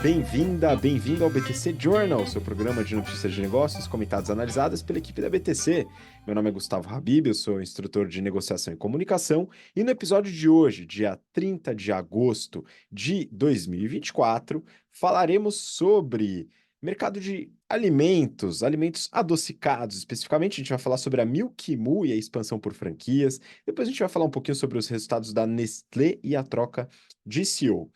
bem-vinda, bem-vindo ao BTC Journal, seu programa de notícias de negócios comentadas e analisadas pela equipe da BTC. Meu nome é Gustavo Habib, eu sou instrutor de negociação e comunicação, e no episódio de hoje, dia 30 de agosto de 2024, falaremos sobre mercado de alimentos, alimentos adocicados. Especificamente, a gente vai falar sobre a Milk Moo e a expansão por franquias. Depois a gente vai falar um pouquinho sobre os resultados da Nestlé e a troca de CEO.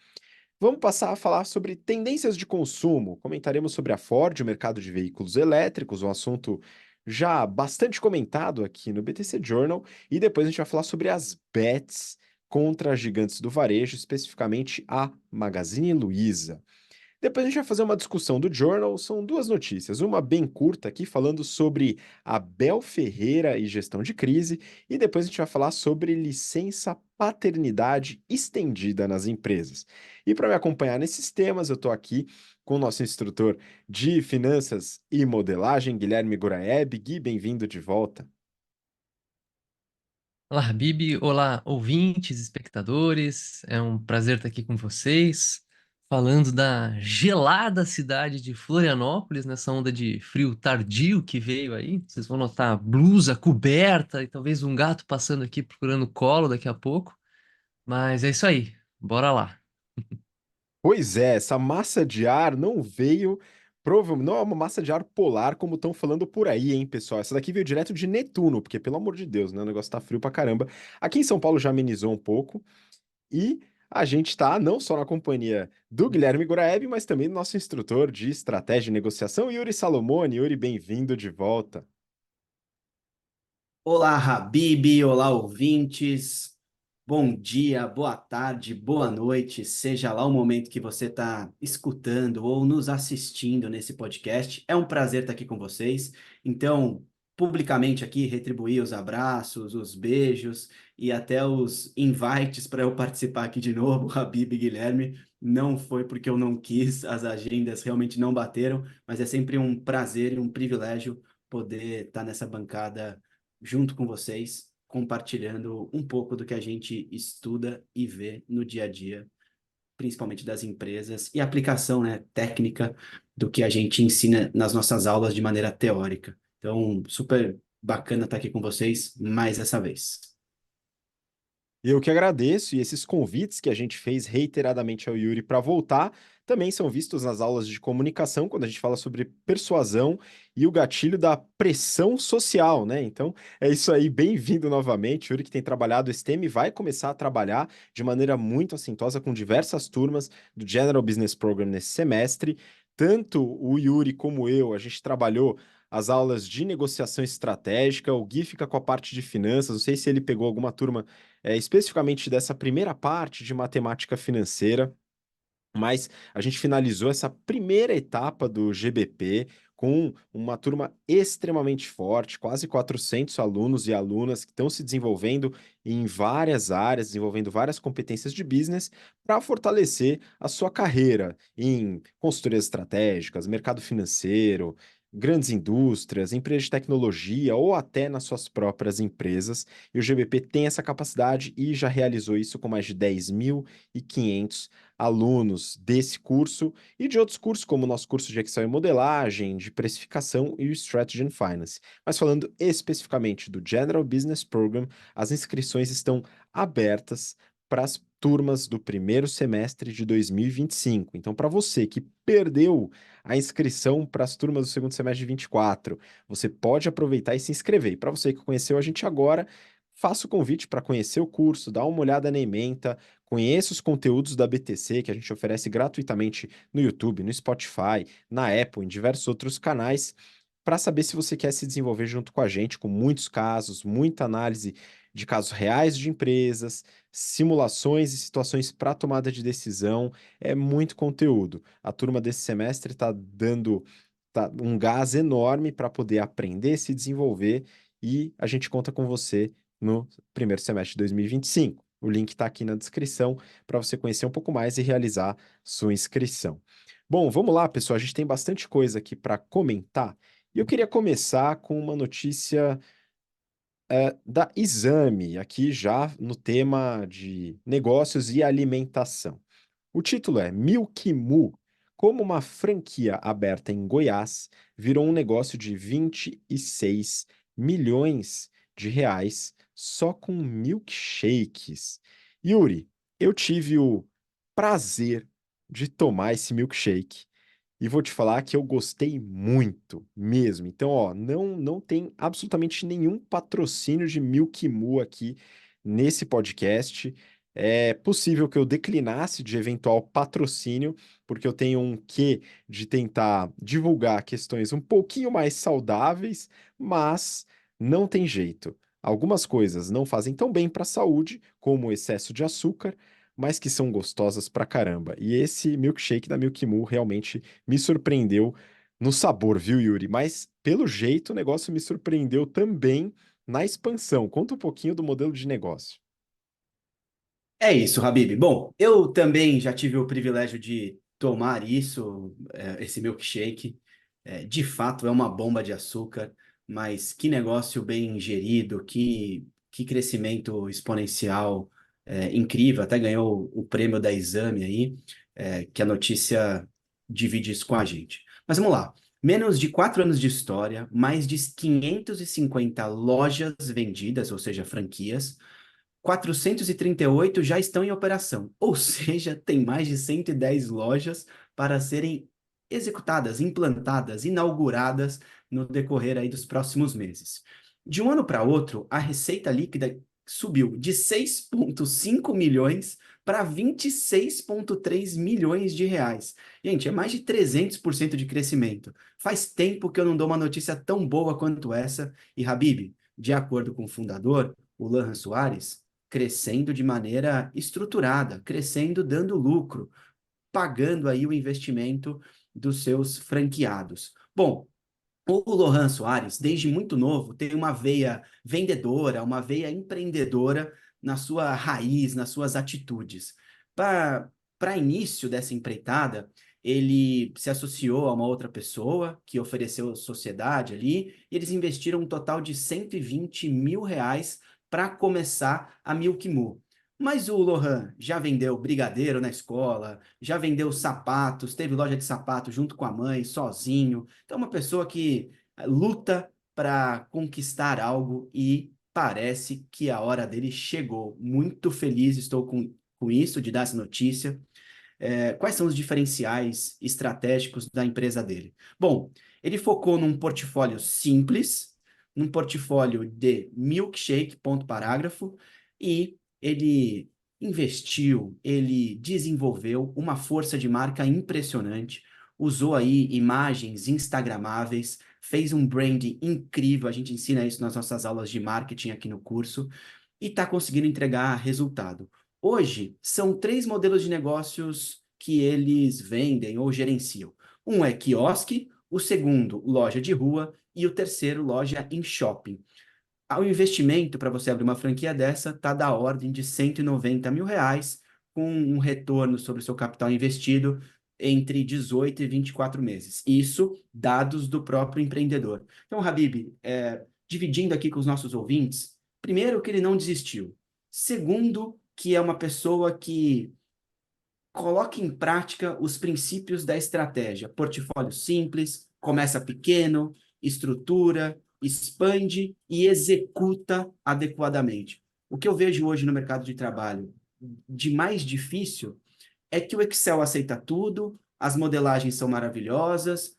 Vamos passar a falar sobre tendências de consumo. Comentaremos sobre a Ford, o mercado de veículos elétricos, um assunto já bastante comentado aqui no BTC Journal. E depois a gente vai falar sobre as bets contra as gigantes do varejo, especificamente a Magazine Luiza. Depois a gente vai fazer uma discussão do Journal, são duas notícias, uma bem curta aqui falando sobre Abel Ferreira e gestão de crise, e depois a gente vai falar sobre licença paternidade estendida nas empresas. E para me acompanhar nesses temas, eu estou aqui com o nosso instrutor de finanças e modelagem, Guilherme Guraeb. Gui, bem-vindo de volta. Olá, Habib. Olá, ouvintes, espectadores. É um prazer estar aqui com vocês, falando da gelada cidade de Florianópolis, nessa onda de frio tardio que veio aí. Vocês vão notar blusa, coberta e talvez um gato passando aqui procurando colo daqui a pouco. Mas é isso aí, bora lá. Pois é, essa massa de ar não veio, provavelmente, não é uma massa de ar polar como estão falando por aí, hein, pessoal? Essa daqui veio direto de Netuno, porque pelo amor de Deus, né, o negócio tá frio pra caramba. Aqui em São Paulo já amenizou um pouco e a gente tá não só na companhia do Guilherme Guraeb, mas também do nosso instrutor de estratégia e negociação, Yuri Salomone. Yuri, bem-vindo de volta. Olá, Habib, olá, ouvintes. Bom dia, boa tarde, boa noite, seja lá o momento que você está escutando ou nos assistindo nesse podcast. É um prazer estar aqui com vocês. Então, publicamente aqui, retribuir os abraços, os beijos e até os invites para eu participar aqui de novo, Habib e Guilherme. Não foi porque eu não quis, as agendas realmente não bateram, mas é sempre um prazer e um privilégio poder estar nessa bancada junto com vocês, compartilhando um pouco do que a gente estuda e vê no dia a dia, principalmente das empresas, e aplicação, né, técnica do que a gente ensina nas nossas aulas de maneira teórica. Então, super bacana estar aqui com vocês mais essa vez. Eu que agradeço, e esses convites que a gente fez reiteradamente ao Yuri para voltar também são vistos nas aulas de comunicação, quando a gente fala sobre persuasão e o gatilho da pressão social, né? Então, é isso aí, bem-vindo novamente. O Yuri, que tem trabalhado esse tema e vai começar a trabalhar de maneira muito assintosa com diversas turmas do General Business Program nesse semestre. Tanto o Yuri como eu, a gente trabalhou as aulas de negociação estratégica, o Gui fica com a parte de finanças, não sei se ele pegou alguma turma especificamente dessa primeira parte de matemática financeira, mas a gente finalizou essa primeira etapa do GBP com uma turma extremamente forte, quase 400 alunos e alunas que estão se desenvolvendo em várias áreas, desenvolvendo várias competências de business para fortalecer a sua carreira em consultorias estratégicas, mercado financeiro, grandes indústrias, empresas de tecnologia ou até nas suas próprias empresas. E o GBP tem essa capacidade e já realizou isso com mais de 10.500 alunos desse curso e de outros cursos, como o nosso curso de Excel e modelagem, de precificação e o Strategy and Finance. Mas falando especificamente do General Business Program, as inscrições estão abertas para as turmas do primeiro semestre de 2025. Então, para você que perdeu a inscrição para as turmas do segundo semestre de 24, você pode aproveitar e se inscrever. E para você que conheceu a gente agora, faça o convite para conhecer o curso, dá uma olhada na ementa, conheça os conteúdos da BTC que a gente oferece gratuitamente no YouTube, no Spotify, na Apple, em diversos outros canais, para saber se você quer se desenvolver junto com a gente, com muitos casos, muita análise de casos reais de empresas, simulações e situações para tomada de decisão. É muito conteúdo. A turma desse semestre está dando um gás enorme para poder aprender, se desenvolver e a gente conta com você no primeiro semestre de 2025. O link está aqui na descrição para você conhecer um pouco mais e realizar sua inscrição. Bom, vamos lá, pessoal. A gente tem bastante coisa aqui para comentar. E eu queria começar com uma notícia da Exame, aqui já no tema de negócios e alimentação. O título é Milk Moo como uma franquia aberta em Goiás virou um negócio de 26 milhões de reais só com milkshakes. Yuri, eu tive o prazer de tomar esse milkshake e vou te falar que eu gostei muito mesmo. Então, ó, não tem absolutamente nenhum patrocínio de Milk Moo aqui nesse podcast. É possível que eu declinasse de eventual patrocínio, porque eu tenho um quê de tentar divulgar questões um pouquinho mais saudáveis, mas não tem jeito. Algumas coisas não fazem tão bem para a saúde, como o excesso de açúcar, mas que são gostosas pra caramba. E esse milkshake da Milk Moo realmente me surpreendeu no sabor, viu, Yuri? Mas, pelo jeito, o negócio me surpreendeu também na expansão. Conta um pouquinho do modelo de negócio. É isso, Habib. Bom, eu também já tive o privilégio de tomar isso, esse milkshake. De fato, é uma bomba de açúcar, mas que negócio bem gerido, que crescimento exponencial, incrível. Até ganhou o prêmio da Exame aí, que a notícia divide isso com a gente. Mas vamos lá. Menos de 4 anos de história, mais de 550 lojas vendidas, ou seja, franquias. 438 já estão em operação, ou seja, tem mais de 110 lojas para serem executadas, implantadas, inauguradas no decorrer aí dos próximos meses. De um ano para outro, a receita líquida subiu de 6,5 milhões para 26,3 milhões de reais. Gente, é mais de 300% de crescimento. Faz tempo que eu não dou uma notícia tão boa quanto essa. E, Habib, de acordo com o fundador, o Lohan Soares, crescendo de maneira estruturada, crescendo dando lucro, pagando aí o investimento dos seus franqueados. Bom, o Lohan Soares, desde muito novo, tem uma veia vendedora, uma veia empreendedora na sua raiz, nas suas atitudes. Para início dessa empreitada, ele se associou a uma outra pessoa que ofereceu sociedade ali, e eles investiram um total de 120 mil reais para começar a Milk Moo. Mas o Lohan já vendeu brigadeiro na escola, já vendeu sapatos, teve loja de sapato junto com a mãe, sozinho. Então, uma pessoa que luta para conquistar algo e parece que a hora dele chegou. Muito feliz estou com isso, de dar essa notícia. Quais são os diferenciais estratégicos da empresa dele? Bom, ele focou num portfólio simples, num portfólio de milkshake, ponto parágrafo, e ele investiu, ele desenvolveu uma força de marca impressionante, usou aí imagens instagramáveis, fez um brand incrível, a gente ensina isso nas nossas aulas de marketing aqui no curso, e está conseguindo entregar resultado. Hoje, são 3 modelos de negócios que eles vendem ou gerenciam. Um é quiosque, o segundo, loja de rua, e o terceiro, loja em shopping. O investimento para você abrir uma franquia dessa está da ordem de 190 mil reais, com um retorno sobre o seu capital investido entre 18 e 24 meses. Isso, dados do próprio empreendedor. Então, Habib, dividindo aqui com os nossos ouvintes, primeiro, que ele não desistiu. Segundo, que é uma pessoa que coloca em prática os princípios da estratégia. Portfólio simples, começa pequeno, estrutura, expande e executa adequadamente. O que eu vejo hoje no mercado de trabalho de mais difícil é que o Excel aceita tudo, as modelagens são maravilhosas,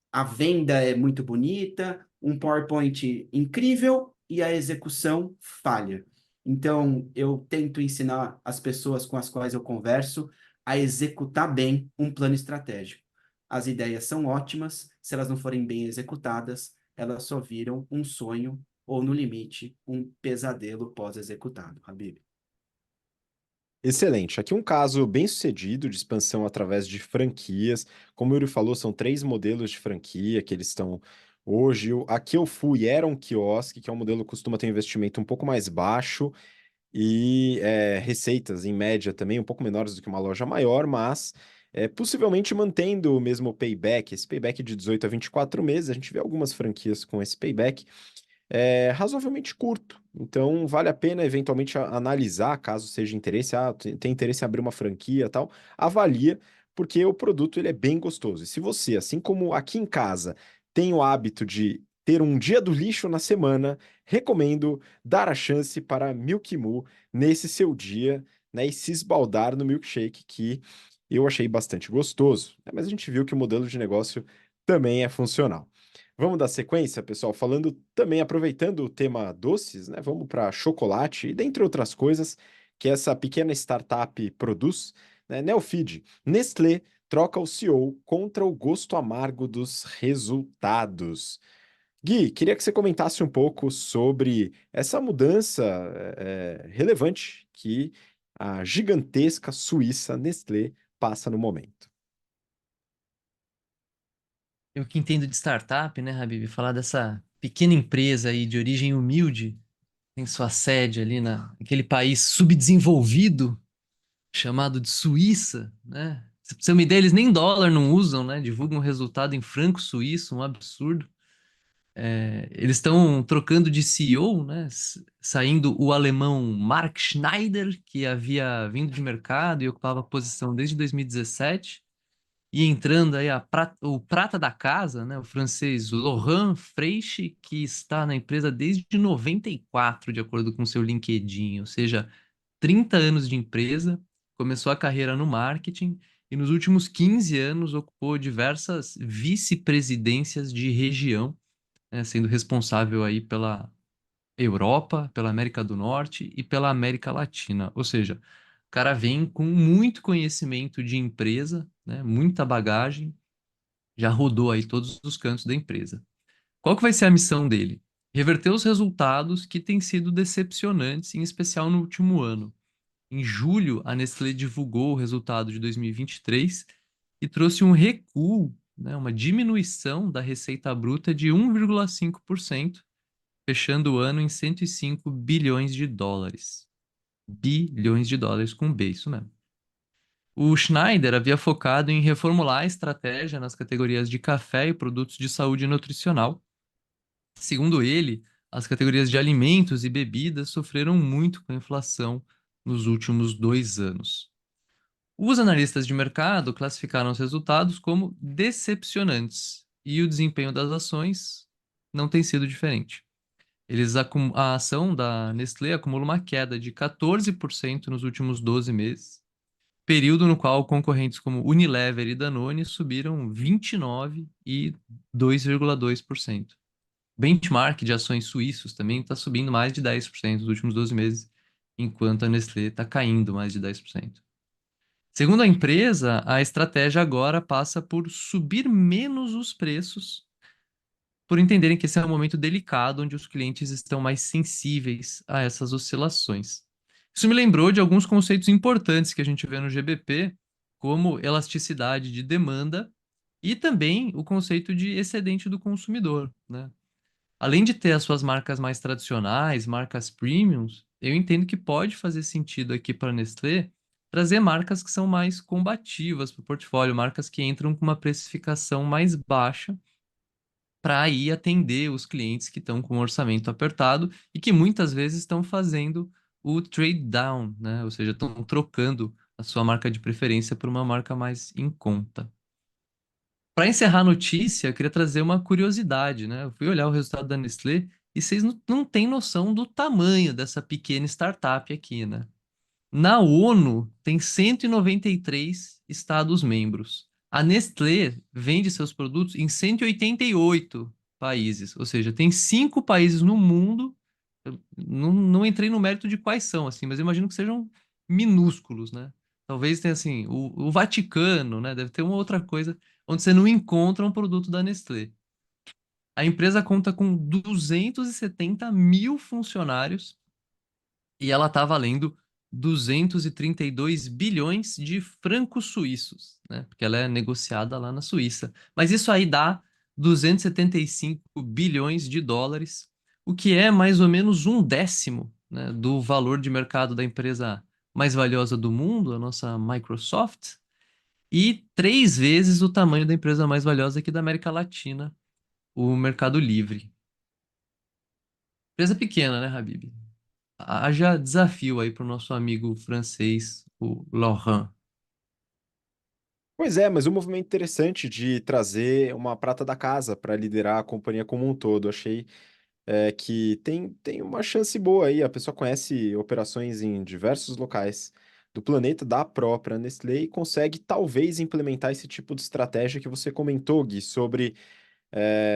a venda é muito bonita, um PowerPoint incrível e a execução falha. Então, eu tento ensinar as pessoas com as quais eu converso a executar bem um plano estratégico. As ideias são ótimas, se elas não forem bem executadas, elas só viram um sonho ou, no limite, um pesadelo pós-executado, Habib. Excelente. Aqui um caso bem sucedido de expansão através de franquias. Como o Yuri falou, são 3 modelos de franquia que eles estão hoje. A que eu fui era um quiosque, que é um modelo que costuma ter um investimento um pouco mais baixo e receitas, em média, também um pouco menores do que uma loja maior, mas possivelmente mantendo o mesmo payback, esse payback de 18 a 24 meses. A gente vê algumas franquias com esse payback razoavelmente curto. Então, vale a pena eventualmente analisar, caso seja interesse, tem interesse em abrir uma franquia e tal, avalia, porque o produto ele é bem gostoso. E se você, assim como aqui em casa, tem o hábito de ter um dia do lixo na semana, recomendo dar a chance para Milk Moo nesse seu dia, né, e se esbaldar no milkshake que eu achei bastante gostoso, né, mas a gente viu que o modelo de negócio também é funcional. Vamos dar sequência, pessoal, falando também, aproveitando o tema doces, né? Vamos para chocolate e dentre outras coisas que essa pequena startup produz, né? Neofeed, Nestlé troca o CEO contra o gosto amargo dos resultados. Gui, queria que você comentasse um pouco sobre essa mudança relevante que a gigantesca Suíça Nestlé passa no momento. Eu que entendo de startup, né, Habib? Falar dessa pequena empresa aí de origem humilde, tem sua sede ali naquele país subdesenvolvido chamado de Suíça, né? Se pra você ter uma ideia, eles nem dólar não usam, né? Divulgam o resultado em franco suíço, um absurdo. Eles estão trocando de CEO, né? Saindo o alemão Mark Schneider, que havia vindo de mercado e ocupava a posição desde 2017, e entrando aí o prata da casa, né? O francês Laurent Freixe, que está na empresa desde 94, de acordo com seu LinkedIn, ou seja, 30 anos de empresa, começou a carreira no marketing e nos últimos 15 anos ocupou diversas vice-presidências de região, né, sendo responsável aí pela Europa, pela América do Norte e pela América Latina. Ou seja, o cara vem com muito conhecimento de empresa, né, muita bagagem, já rodou aí todos os cantos da empresa. Qual que vai ser a missão dele? Reverter os resultados que têm sido decepcionantes, em especial no último ano. Em julho, a Nestlé divulgou o resultado de 2023 e trouxe um recuo, né, uma diminuição da receita bruta de 1,5%, fechando o ano em 105 bilhões de dólares. Bilhões de dólares com B, isso mesmo. O Schneider havia focado em reformular a estratégia nas categorias de café e produtos de saúde nutricional. Segundo ele, as categorias de alimentos e bebidas sofreram muito com a inflação nos últimos 2 anos. Os analistas de mercado classificaram os resultados como decepcionantes e o desempenho das ações não tem sido diferente. A ação da Nestlé acumula uma queda de 14% nos últimos 12 meses, período no qual concorrentes como Unilever e Danone subiram 29% e 2,2%. Benchmark de ações suíços também está subindo mais de 10% nos últimos 12 meses, enquanto a Nestlé está caindo mais de 10%. Segundo a empresa, a estratégia agora passa por subir menos os preços, por entenderem que esse é um momento delicado onde os clientes estão mais sensíveis a essas oscilações. Isso me lembrou de alguns conceitos importantes que a gente vê no GBP, como elasticidade de demanda e também o conceito de excedente do consumidor, né? Além de ter as suas marcas mais tradicionais, marcas premiums, eu entendo que pode fazer sentido aqui para a Nestlé trazer marcas que são mais combativas para o portfólio, marcas que entram com uma precificação mais baixa para aí atender os clientes que estão com o orçamento apertado e que muitas vezes estão fazendo o trade down, né? Ou seja, estão trocando a sua marca de preferência por uma marca mais em conta. Para encerrar a notícia, eu queria trazer uma curiosidade, né? Eu fui olhar o resultado da Nestlé e vocês não têm noção do tamanho dessa pequena startup aqui, né? Na ONU, tem 193 Estados-membros. A Nestlé vende seus produtos em 188 países, ou seja, tem 5 países no mundo. Eu não entrei no mérito de quais são, assim, mas eu imagino que sejam minúsculos, né? Talvez tenha, assim, o Vaticano, né? Deve ter uma outra coisa onde você não encontra um produto da Nestlé. A empresa conta com 270 mil funcionários e ela está valendo 232 bilhões de francos suíços, né? Porque ela é negociada lá na Suíça. Mas isso aí dá 275 bilhões de dólares, o que é mais ou menos um décimo, né, do valor de mercado da empresa mais valiosa do mundo, a nossa Microsoft, e 3 vezes o tamanho da empresa mais valiosa aqui da América Latina, o Mercado Livre. Empresa pequena, né, Habib? Haja desafio aí para o nosso amigo francês, o Laurent. Pois é, mas um movimento interessante de trazer uma prata da casa para liderar a companhia como um todo. Achei que tem uma chance boa aí. A pessoa conhece operações em diversos locais do planeta, da própria Nestlé, e consegue talvez implementar esse tipo de estratégia que você comentou, Gui, sobre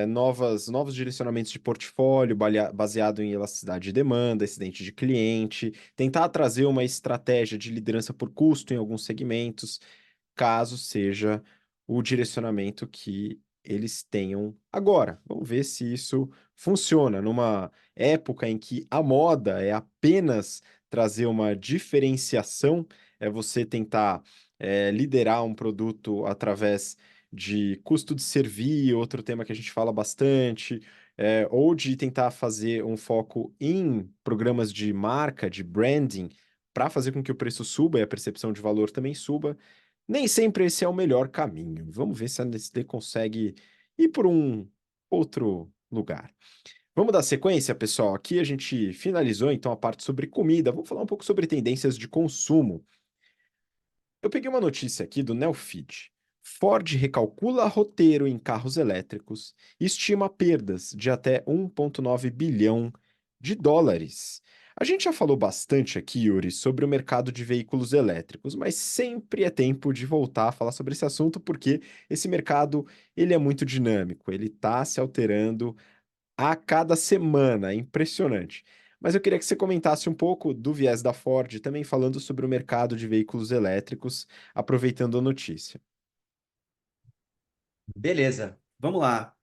novos direcionamentos de portfólio baseado em elasticidade de demanda, excedente de cliente, tentar trazer uma estratégia de liderança por custo em alguns segmentos, caso seja o direcionamento que eles tenham agora. Vamos ver se isso funciona numa época em que a moda é apenas trazer uma diferenciação, é você tentar liderar um produto através de custo de servir, outro tema que a gente fala bastante, ou de tentar fazer um foco em programas de marca, de branding, para fazer com que o preço suba e a percepção de valor também suba. Nem sempre esse é o melhor caminho. Vamos ver se a Nestlé consegue ir por um outro lugar. Vamos dar sequência, pessoal. Aqui a gente finalizou então a parte sobre comida. Vamos falar um pouco sobre tendências de consumo. Eu peguei uma notícia aqui do Neofeed. Ford recalcula roteiro em carros elétricos e estima perdas de até 1,9 bilhão de dólares. A gente já falou bastante aqui, Yuri, sobre o mercado de veículos elétricos, mas sempre é tempo de voltar a falar sobre esse assunto porque esse mercado ele é muito dinâmico, ele está se alterando a cada semana, é impressionante. Mas eu queria que você comentasse um pouco do viés da Ford, também falando sobre o mercado de veículos elétricos, aproveitando a notícia. Beleza, vamos lá.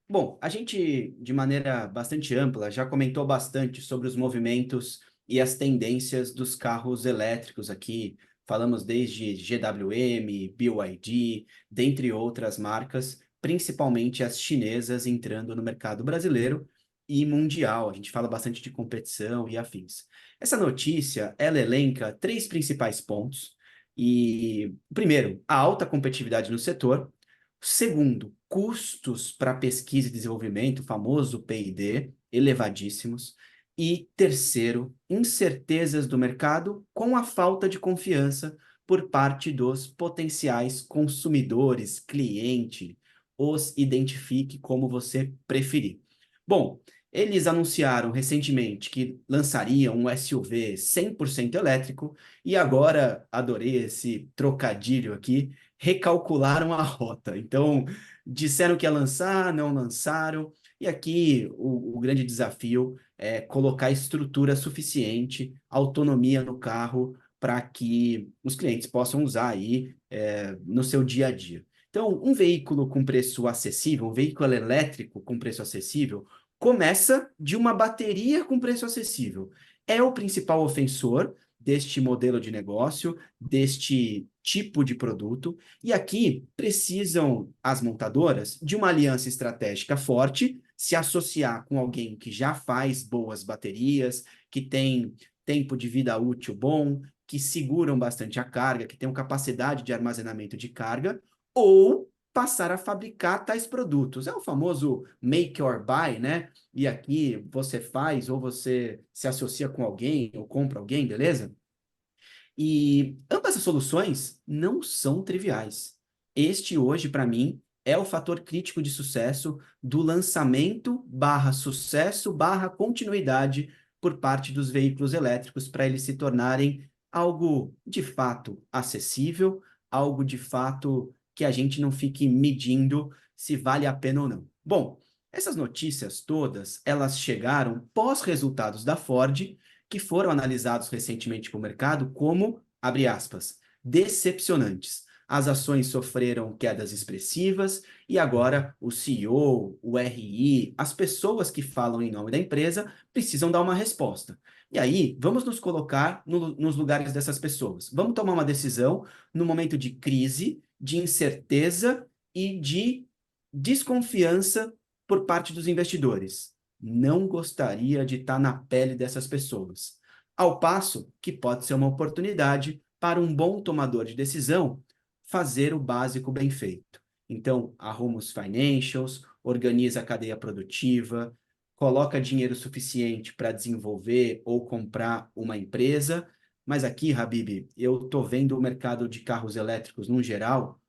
Bom, a gente, de maneira bastante ampla, já comentou bastante sobre os movimentos e as tendências dos carros elétricos aqui. Falamos desde GWM, BYD, dentre outras marcas, principalmente as chinesas entrando no mercado brasileiro e mundial. A gente fala bastante de competição e afins. Essa notícia, ela elenca três principais pontos. E, primeiro, a alta competitividade no setor. Segundo, custos para pesquisa e desenvolvimento, o famoso P&D, elevadíssimos. E terceiro, incertezas do mercado com a falta de confiança por parte dos potenciais consumidores, cliente, os identifique como você preferir. Bom, eles anunciaram recentemente que lançariam um SUV 100% elétrico e agora, adorei esse trocadilho aqui, recalcularam a rota. Então, disseram que ia lançar, não lançaram. E aqui o grande desafio é colocar estrutura suficiente, autonomia no carro, para que os clientes possam usar aí no seu dia a dia. Então, um veículo com preço acessível, um veículo elétrico com preço acessível, começa de uma bateria com preço acessível. É o principal ofensor deste modelo de negócio, deste tipo de produto, e aqui precisam as montadoras de uma aliança estratégica forte, se associar com alguém que já faz boas baterias, que tem tempo de vida útil bom, que seguram bastante a carga, que tenham capacidade de armazenamento de carga, ou passar a fabricar tais produtos. É o famoso make or buy, né? E aqui você faz ou você se associa com alguém ou compra alguém, beleza? E ambas as soluções não são triviais. Este hoje, para mim, é o fator crítico de sucesso do lançamento barra sucesso barra continuidade por parte dos veículos elétricos para eles se tornarem algo de fato acessível, algo de fato que a gente não fique medindo se vale a pena ou não. Bom, essas notícias todas, elas chegaram pós resultados da Ford, que foram analisados recentemente pelo mercado como, abre aspas, decepcionantes. As ações sofreram quedas expressivas e agora o CEO, o RI, as pessoas que falam em nome da empresa precisam dar uma resposta. E aí, vamos nos colocar nos lugares dessas pessoas. Vamos tomar uma decisão no momento de crise, de incerteza e de desconfiança por parte dos investidores. Não gostaria de estar na pele dessas pessoas. Ao passo que pode ser uma oportunidade para um bom tomador de decisão fazer o básico bem feito. Então, arruma os financials, organiza a cadeia produtiva, coloca dinheiro suficiente para desenvolver ou comprar uma empresa. Mas aqui, Habib, eu estou vendo o mercado de carros elétricos no geral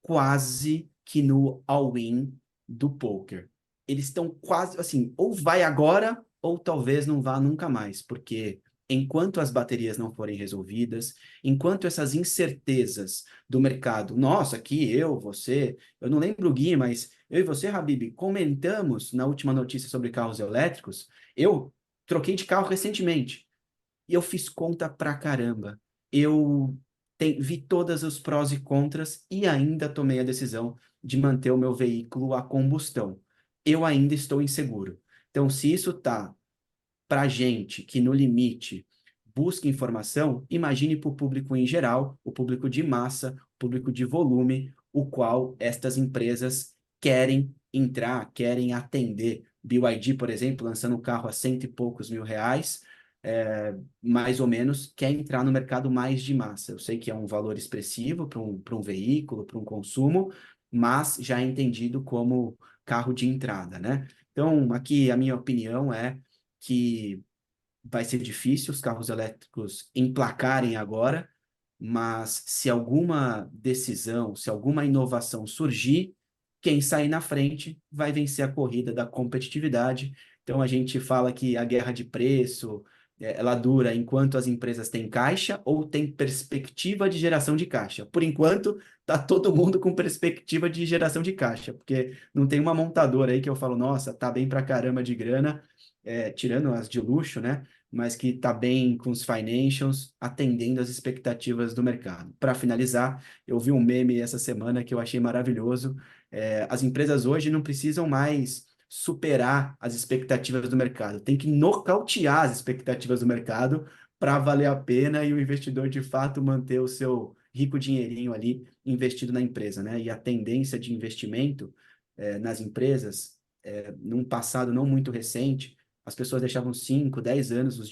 quase que no all-in do poker. Eles estão quase, assim, ou vai agora, ou talvez não vá nunca mais, porque enquanto as baterias não forem resolvidas, enquanto essas incertezas do mercado, nossa, aqui eu, você, eu não lembro o Gui, mas eu e você, Habib, comentamos na última notícia sobre carros elétricos, eu troquei de carro recentemente. E eu fiz conta pra caramba. Eu vi todos os prós e contras e ainda tomei a decisão de manter o meu veículo a combustão. Eu ainda estou inseguro. Então, se isso tá para gente que, no limite, busca informação, imagine para o público em geral, o público de massa, o público de volume, o qual estas empresas querem entrar, querem atender. BYD, por exemplo, lançando um carro a cento e poucos mil reais, mais ou menos, quer entrar no mercado mais de massa. Eu sei que é um valor expressivo para um veículo, para um consumo, mas já é entendido como carro de entrada, né? Então, aqui a minha opinião é que vai ser difícil os carros elétricos emplacarem agora, mas se alguma decisão, se alguma inovação surgir, quem sair na frente vai vencer a corrida da competitividade. Então a gente fala que a guerra de preço, ela dura enquanto as empresas têm caixa ou têm perspectiva de geração de caixa. Por enquanto, tá todo mundo com perspectiva de geração de caixa, porque não tem uma montadora aí que eu falo, nossa, tá bem pra caramba de grana, tirando as de luxo, né? Mas que está bem com os financials, atendendo às expectativas do mercado. Para finalizar, eu vi um meme essa semana que eu achei maravilhoso. As empresas hoje não precisam mais superar as expectativas do mercado, tem que nocautear as expectativas do mercado para valer a pena e o investidor de fato manter o seu rico dinheirinho ali investido na empresa, né? E a tendência de investimento nas empresas, num passado não muito recente, as pessoas deixavam 5, 10 anos o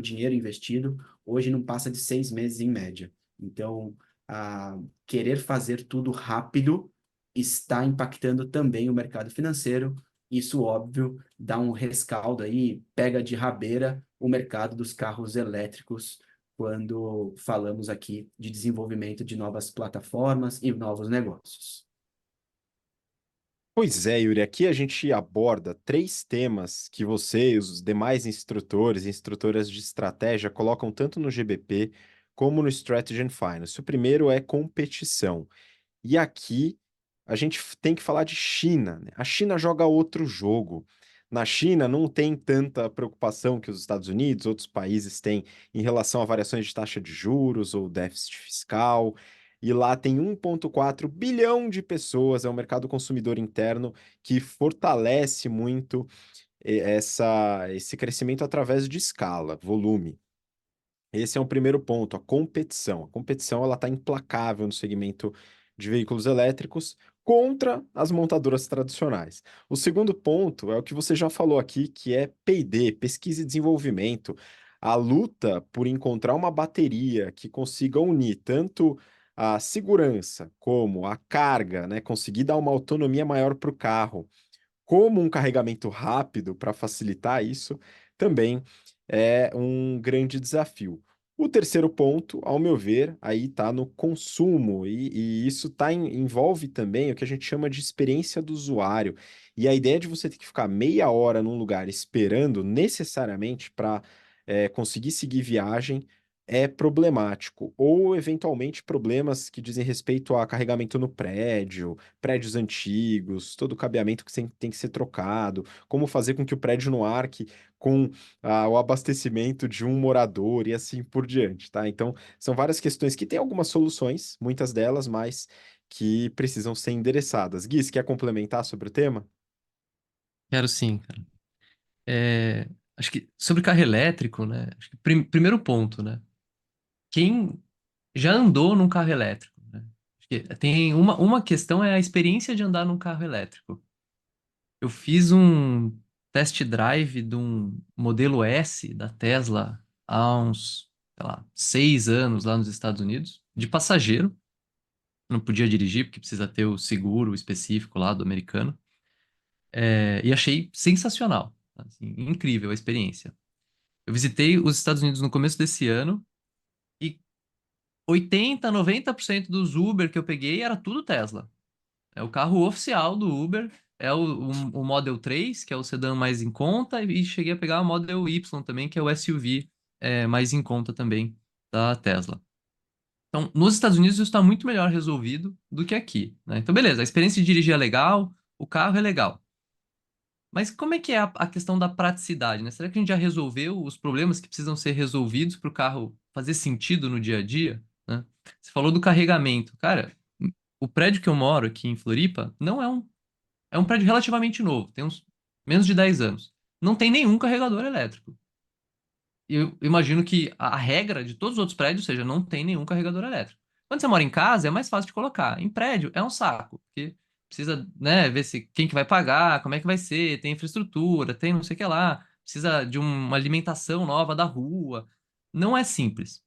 dinheiro investido, hoje não passa de 6 meses em média. Então, querer fazer tudo rápido está impactando também o mercado financeiro. Isso, óbvio, dá um rescaldo aí, pega de rabeira o mercado dos carros elétricos quando falamos aqui de desenvolvimento de novas plataformas e novos negócios. Pois é, Yuri, aqui a gente aborda três temas que você e os demais instrutores e instrutoras de estratégia colocam tanto no GBP como no Strategy and Finance. O primeiro é competição. E aqui a gente tem que falar de China, né? A China joga outro jogo. Na China não tem tanta preocupação que os Estados Unidos, outros países têm em relação a variações de taxa de juros ou déficit fiscal. E lá tem 1,4 bilhão de pessoas, é um mercado consumidor interno que fortalece muito esse crescimento através de escala, volume. Esse é um primeiro ponto, a competição. A competição ela está implacável no segmento de veículos elétricos contra as montadoras tradicionais. O segundo ponto é o que você já falou aqui, que é P&D, pesquisa e desenvolvimento. A luta por encontrar uma bateria que consiga unir tanto a segurança como a carga, né, conseguir dar uma autonomia maior para o carro como um carregamento rápido para facilitar isso, também é um grande desafio. O terceiro ponto, ao meu ver, aí está no consumo, e isso envolve também o que a gente chama de experiência do usuário. E a ideia de você ter que ficar meia hora num lugar esperando necessariamente para conseguir seguir viagem é problemático, ou eventualmente problemas que dizem respeito a carregamento no prédio, prédios antigos, todo o cabeamento que tem que ser trocado, como fazer com que o prédio não arque com o abastecimento de um morador e assim por diante, tá? Então, são várias questões que têm algumas soluções, muitas delas, mas que precisam ser endereçadas. Gui, você quer complementar sobre o tema? Quero sim, cara. É, acho que sobre carro elétrico, né? Acho que primeiro ponto, né? Quem já andou num carro elétrico, né? Acho que tem uma questão é a experiência de andar num carro elétrico. Eu fiz um test drive de um modelo S da Tesla há uns, sei lá, 6 anos lá nos Estados Unidos, de passageiro. Não podia dirigir porque precisa ter o seguro específico lá do americano. E achei sensacional, assim, incrível a experiência. Eu visitei os Estados Unidos no começo desse ano e 80, 90% dos Uber que eu peguei era tudo Tesla. É o carro oficial do Uber, é o Model 3, que é o sedã mais em conta, e cheguei a pegar o Model Y também, que é o SUV mais em conta também da Tesla. Então, nos Estados Unidos isso está muito melhor resolvido do que aqui, né? Então, beleza, a experiência de dirigir é legal, o carro é legal. Mas como é que é a questão da praticidade, né? Será que a gente já resolveu os problemas que precisam ser resolvidos para o carro fazer sentido no dia a dia, né? Você falou do carregamento. Cara, o prédio que eu moro aqui em Floripa não é um prédio relativamente novo, tem uns menos de 10 anos. Não tem nenhum carregador elétrico. E eu imagino que a regra de todos os outros prédios seja não tem nenhum carregador elétrico. Quando você mora em casa, é mais fácil de colocar. Em prédio, é um saco, porque precisa, né, ver se quem que vai pagar, como é que vai ser, tem infraestrutura, tem não sei o que lá, precisa de uma alimentação nova da rua. Não é simples.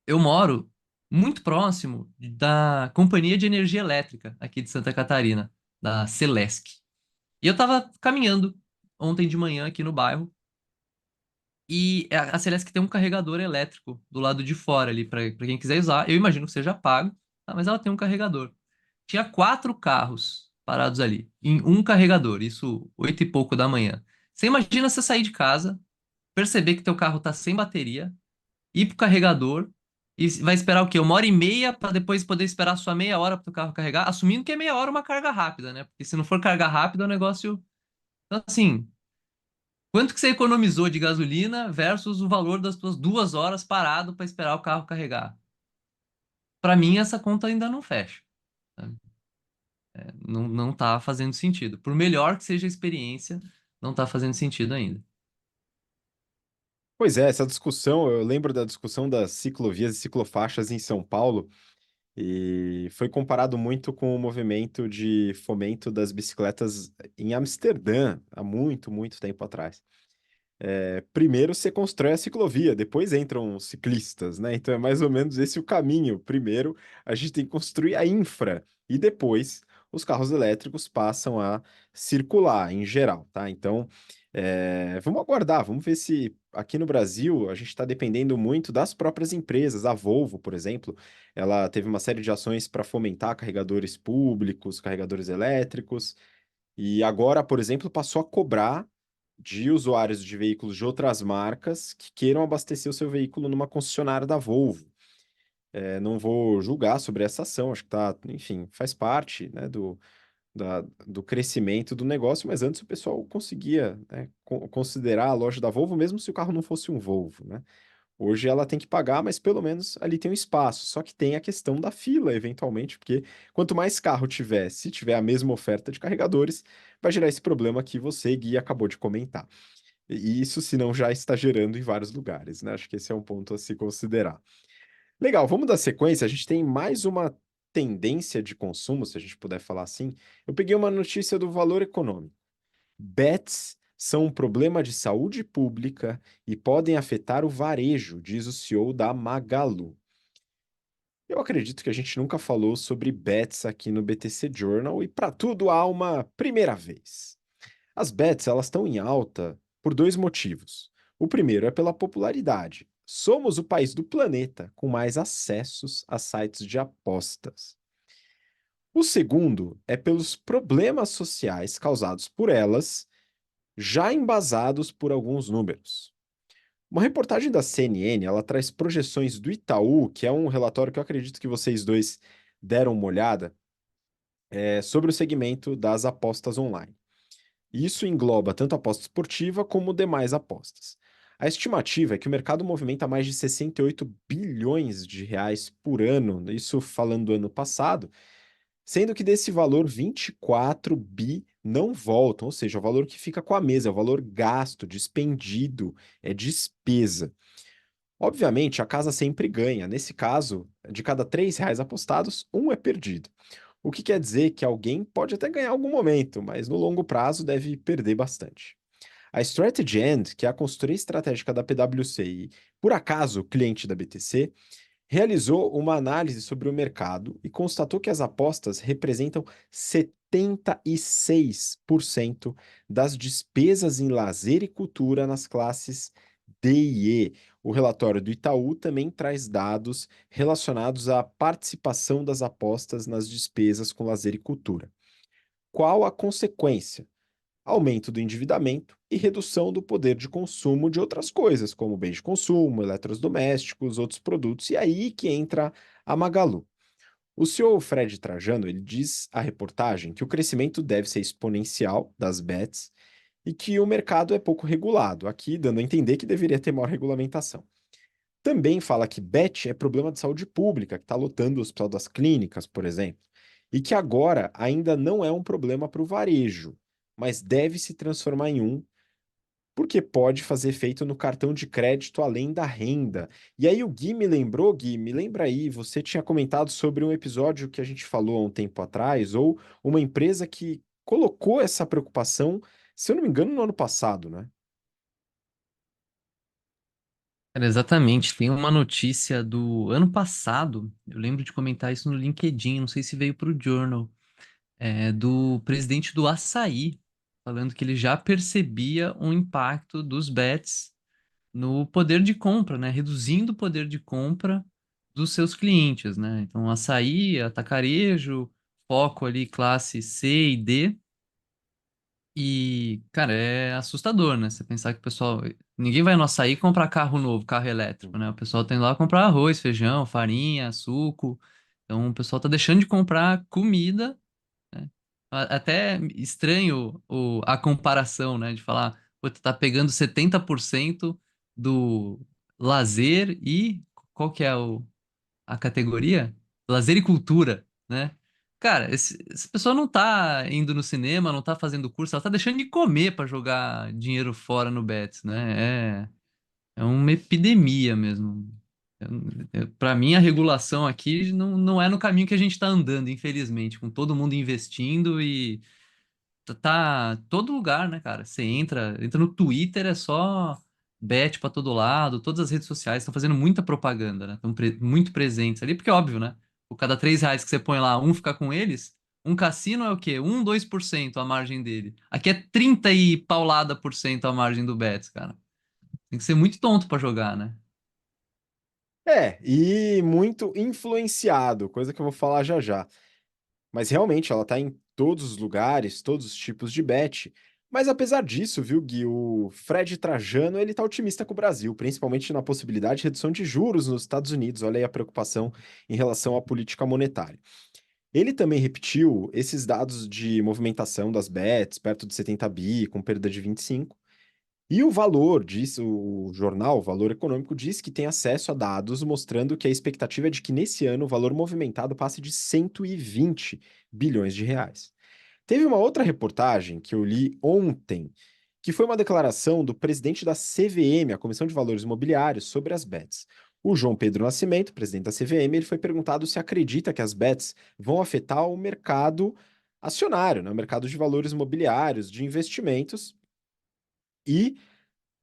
Eu moro muito próximo da Companhia de Energia Elétrica aqui de Santa Catarina, da Celesc. E eu tava caminhando ontem de manhã aqui no bairro e a Celesc tem um carregador elétrico do lado de fora ali para quem quiser usar. Eu imagino que seja pago, tá? Mas ela tem um carregador. Tinha 4 carros parados ali em um carregador, isso 8 e pouco da manhã. Você imagina você sair de casa, perceber que teu carro tá sem bateria, ir pro carregador e vai esperar o quê? 1 hora e meia para depois poder esperar a sua meia hora para o carro carregar, assumindo que é meia hora uma carga rápida, né? Porque se não for carga rápida, o negócio. Então, assim, quanto que você economizou de gasolina versus o valor das suas 2 horas parado para esperar o carro carregar? Para mim, essa conta ainda não fecha. Sabe? Não tá fazendo sentido. Por melhor que seja a experiência, não tá fazendo sentido ainda. Pois é, essa discussão, eu lembro da discussão das ciclovias e ciclofaixas em São Paulo, e foi comparado muito com o movimento de fomento das bicicletas em Amsterdã, há muito, muito tempo atrás. Primeiro você constrói a ciclovia, depois entram os ciclistas, né? Então é mais ou menos esse o caminho. Primeiro a gente tem que construir a infra e depois os carros elétricos passam a circular em geral, tá? Então vamos aguardar, vamos ver se aqui no Brasil a gente está dependendo muito das próprias empresas. A Volvo, por exemplo, ela teve uma série de ações para fomentar carregadores públicos, carregadores elétricos. E agora, por exemplo, passou a cobrar de usuários de veículos de outras marcas que queiram abastecer o seu veículo numa concessionária da Volvo. Não vou julgar sobre essa ação, acho que tá, enfim, faz parte, né, do crescimento do negócio, mas antes o pessoal conseguia, né, considerar a loja da Volvo, mesmo se o carro não fosse um Volvo, né? Hoje ela tem que pagar, mas pelo menos ali tem um espaço. Só que tem a questão da fila, eventualmente, porque quanto mais carro tiver, se tiver a mesma oferta de carregadores, vai gerar esse problema que você, Gui, acabou de comentar. E isso, se não, já está gerando em vários lugares, né? Acho que esse é um ponto a se considerar. Legal, vamos dar sequência. A gente tem mais uma tendência de consumo, se a gente puder falar assim. Eu peguei uma notícia do Valor Econômico. Bets são um problema de saúde pública e podem afetar o varejo, diz o CEO da Magalu. Eu acredito que a gente nunca falou sobre bets aqui no BTC Journal e para tudo há uma primeira vez. As bets, elas estão em alta por dois motivos. O primeiro é pela popularidade. Somos o país do planeta com mais acessos a sites de apostas. O segundo é pelos problemas sociais causados por elas, já embasados por alguns números. Uma reportagem da CNN, ela traz projeções do Itaú, que é um relatório que eu acredito que vocês dois deram uma olhada, sobre o segmento das apostas online. Isso engloba tanto aposta esportiva como demais apostas. A estimativa é que o mercado movimenta mais de 68 bilhões de reais por ano, isso falando do ano passado, sendo que desse valor 24 bi não voltam, ou seja, o valor que fica com a mesa, é o valor gasto, dispendido, é despesa. Obviamente, a casa sempre ganha. Nesse caso, de cada R$ 3 apostados, um é perdido. O que quer dizer que alguém pode até ganhar em algum momento, mas no longo prazo deve perder bastante. A Strategy End, que é a consultoria estratégica da PwC e, por acaso, cliente da BTC, realizou uma análise sobre o mercado e constatou que as apostas representam 76% das despesas em lazer e cultura nas classes D e E. O relatório do Itaú também traz dados relacionados à participação das apostas nas despesas com lazer e cultura. Qual a consequência? Aumento do endividamento e redução do poder de consumo de outras coisas, como bens de consumo, eletrodomésticos, outros produtos, e aí que entra a Magalu. O CEO Fred Trajano, ele diz à reportagem que o crescimento deve ser exponencial das bets e que o mercado é pouco regulado, aqui dando a entender que deveria ter maior regulamentação. Também fala que bet é problema de saúde pública, que está lotando o hospital das clínicas, por exemplo, e que agora ainda não é um problema para o varejo, mas deve se transformar em um, porque pode fazer efeito no cartão de crédito além da renda. E aí o Gui me lembrou, Gui, me lembra aí, você tinha comentado sobre um episódio que a gente falou há um tempo atrás, ou uma empresa que colocou essa preocupação, se eu não me engano, no ano passado, né? Cara, exatamente. Tem uma notícia do ano passado, eu lembro de comentar isso no LinkedIn, não sei se veio para o Journal, do presidente do Açaí, falando que ele já percebia um impacto dos bets no poder de compra, né? Reduzindo o poder de compra dos seus clientes, né? Então, açaí, atacarejo, foco ali, classe C e D. E, cara, é assustador, né? Você pensar que o pessoal. Ninguém vai no açaí comprar carro novo, carro elétrico, né? O pessoal tem lá comprar arroz, feijão, farinha, suco. Então, o pessoal tá deixando de comprar comida, né? Até estranho a comparação, né? De falar, pô, tu tá pegando 70% do lazer e qual que é a categoria? Lazer e cultura, né? Cara, essa pessoa não tá indo no cinema, não tá fazendo curso, ela tá deixando de comer para jogar dinheiro fora no Betis, né? É uma epidemia mesmo. Para mim, a regulação aqui não é no caminho que a gente está andando, infelizmente, com todo mundo investindo e tá todo lugar, né, cara? Você entra no Twitter, é só bet pra todo lado, todas as redes sociais estão fazendo muita propaganda, né? Estão muito presentes ali, porque óbvio, né? Por cada R$ 3 que você põe lá, um fica com eles, um cassino é o quê? 2% a margem dele. Aqui é 30 e paulada por cento a margem do Bets, cara. Tem que ser muito tonto pra jogar, né? É, e muito influenciado, coisa que eu vou falar já já. Mas realmente ela está em todos os lugares, todos os tipos de bet. Mas apesar disso, viu, Gui, o Fred Trajano, ele tá otimista com o Brasil, principalmente na possibilidade de redução de juros nos Estados Unidos. Olha aí a preocupação em relação à política monetária. Ele também repetiu esses dados de movimentação das bets, perto de 70 bi, com perda de 25. E o Valor, diz o jornal, o Valor Econômico, diz que tem acesso a dados mostrando que a expectativa é de que nesse ano o valor movimentado passe de 120 bilhões de reais. Teve uma outra reportagem que eu li ontem, que foi uma declaração do presidente da CVM, a Comissão de Valores Imobiliários, sobre as bets. O João Pedro Nascimento, presidente da CVM, ele foi perguntado se acredita que as bets vão afetar o mercado acionário, né, o mercado de valores imobiliários, de investimentos, e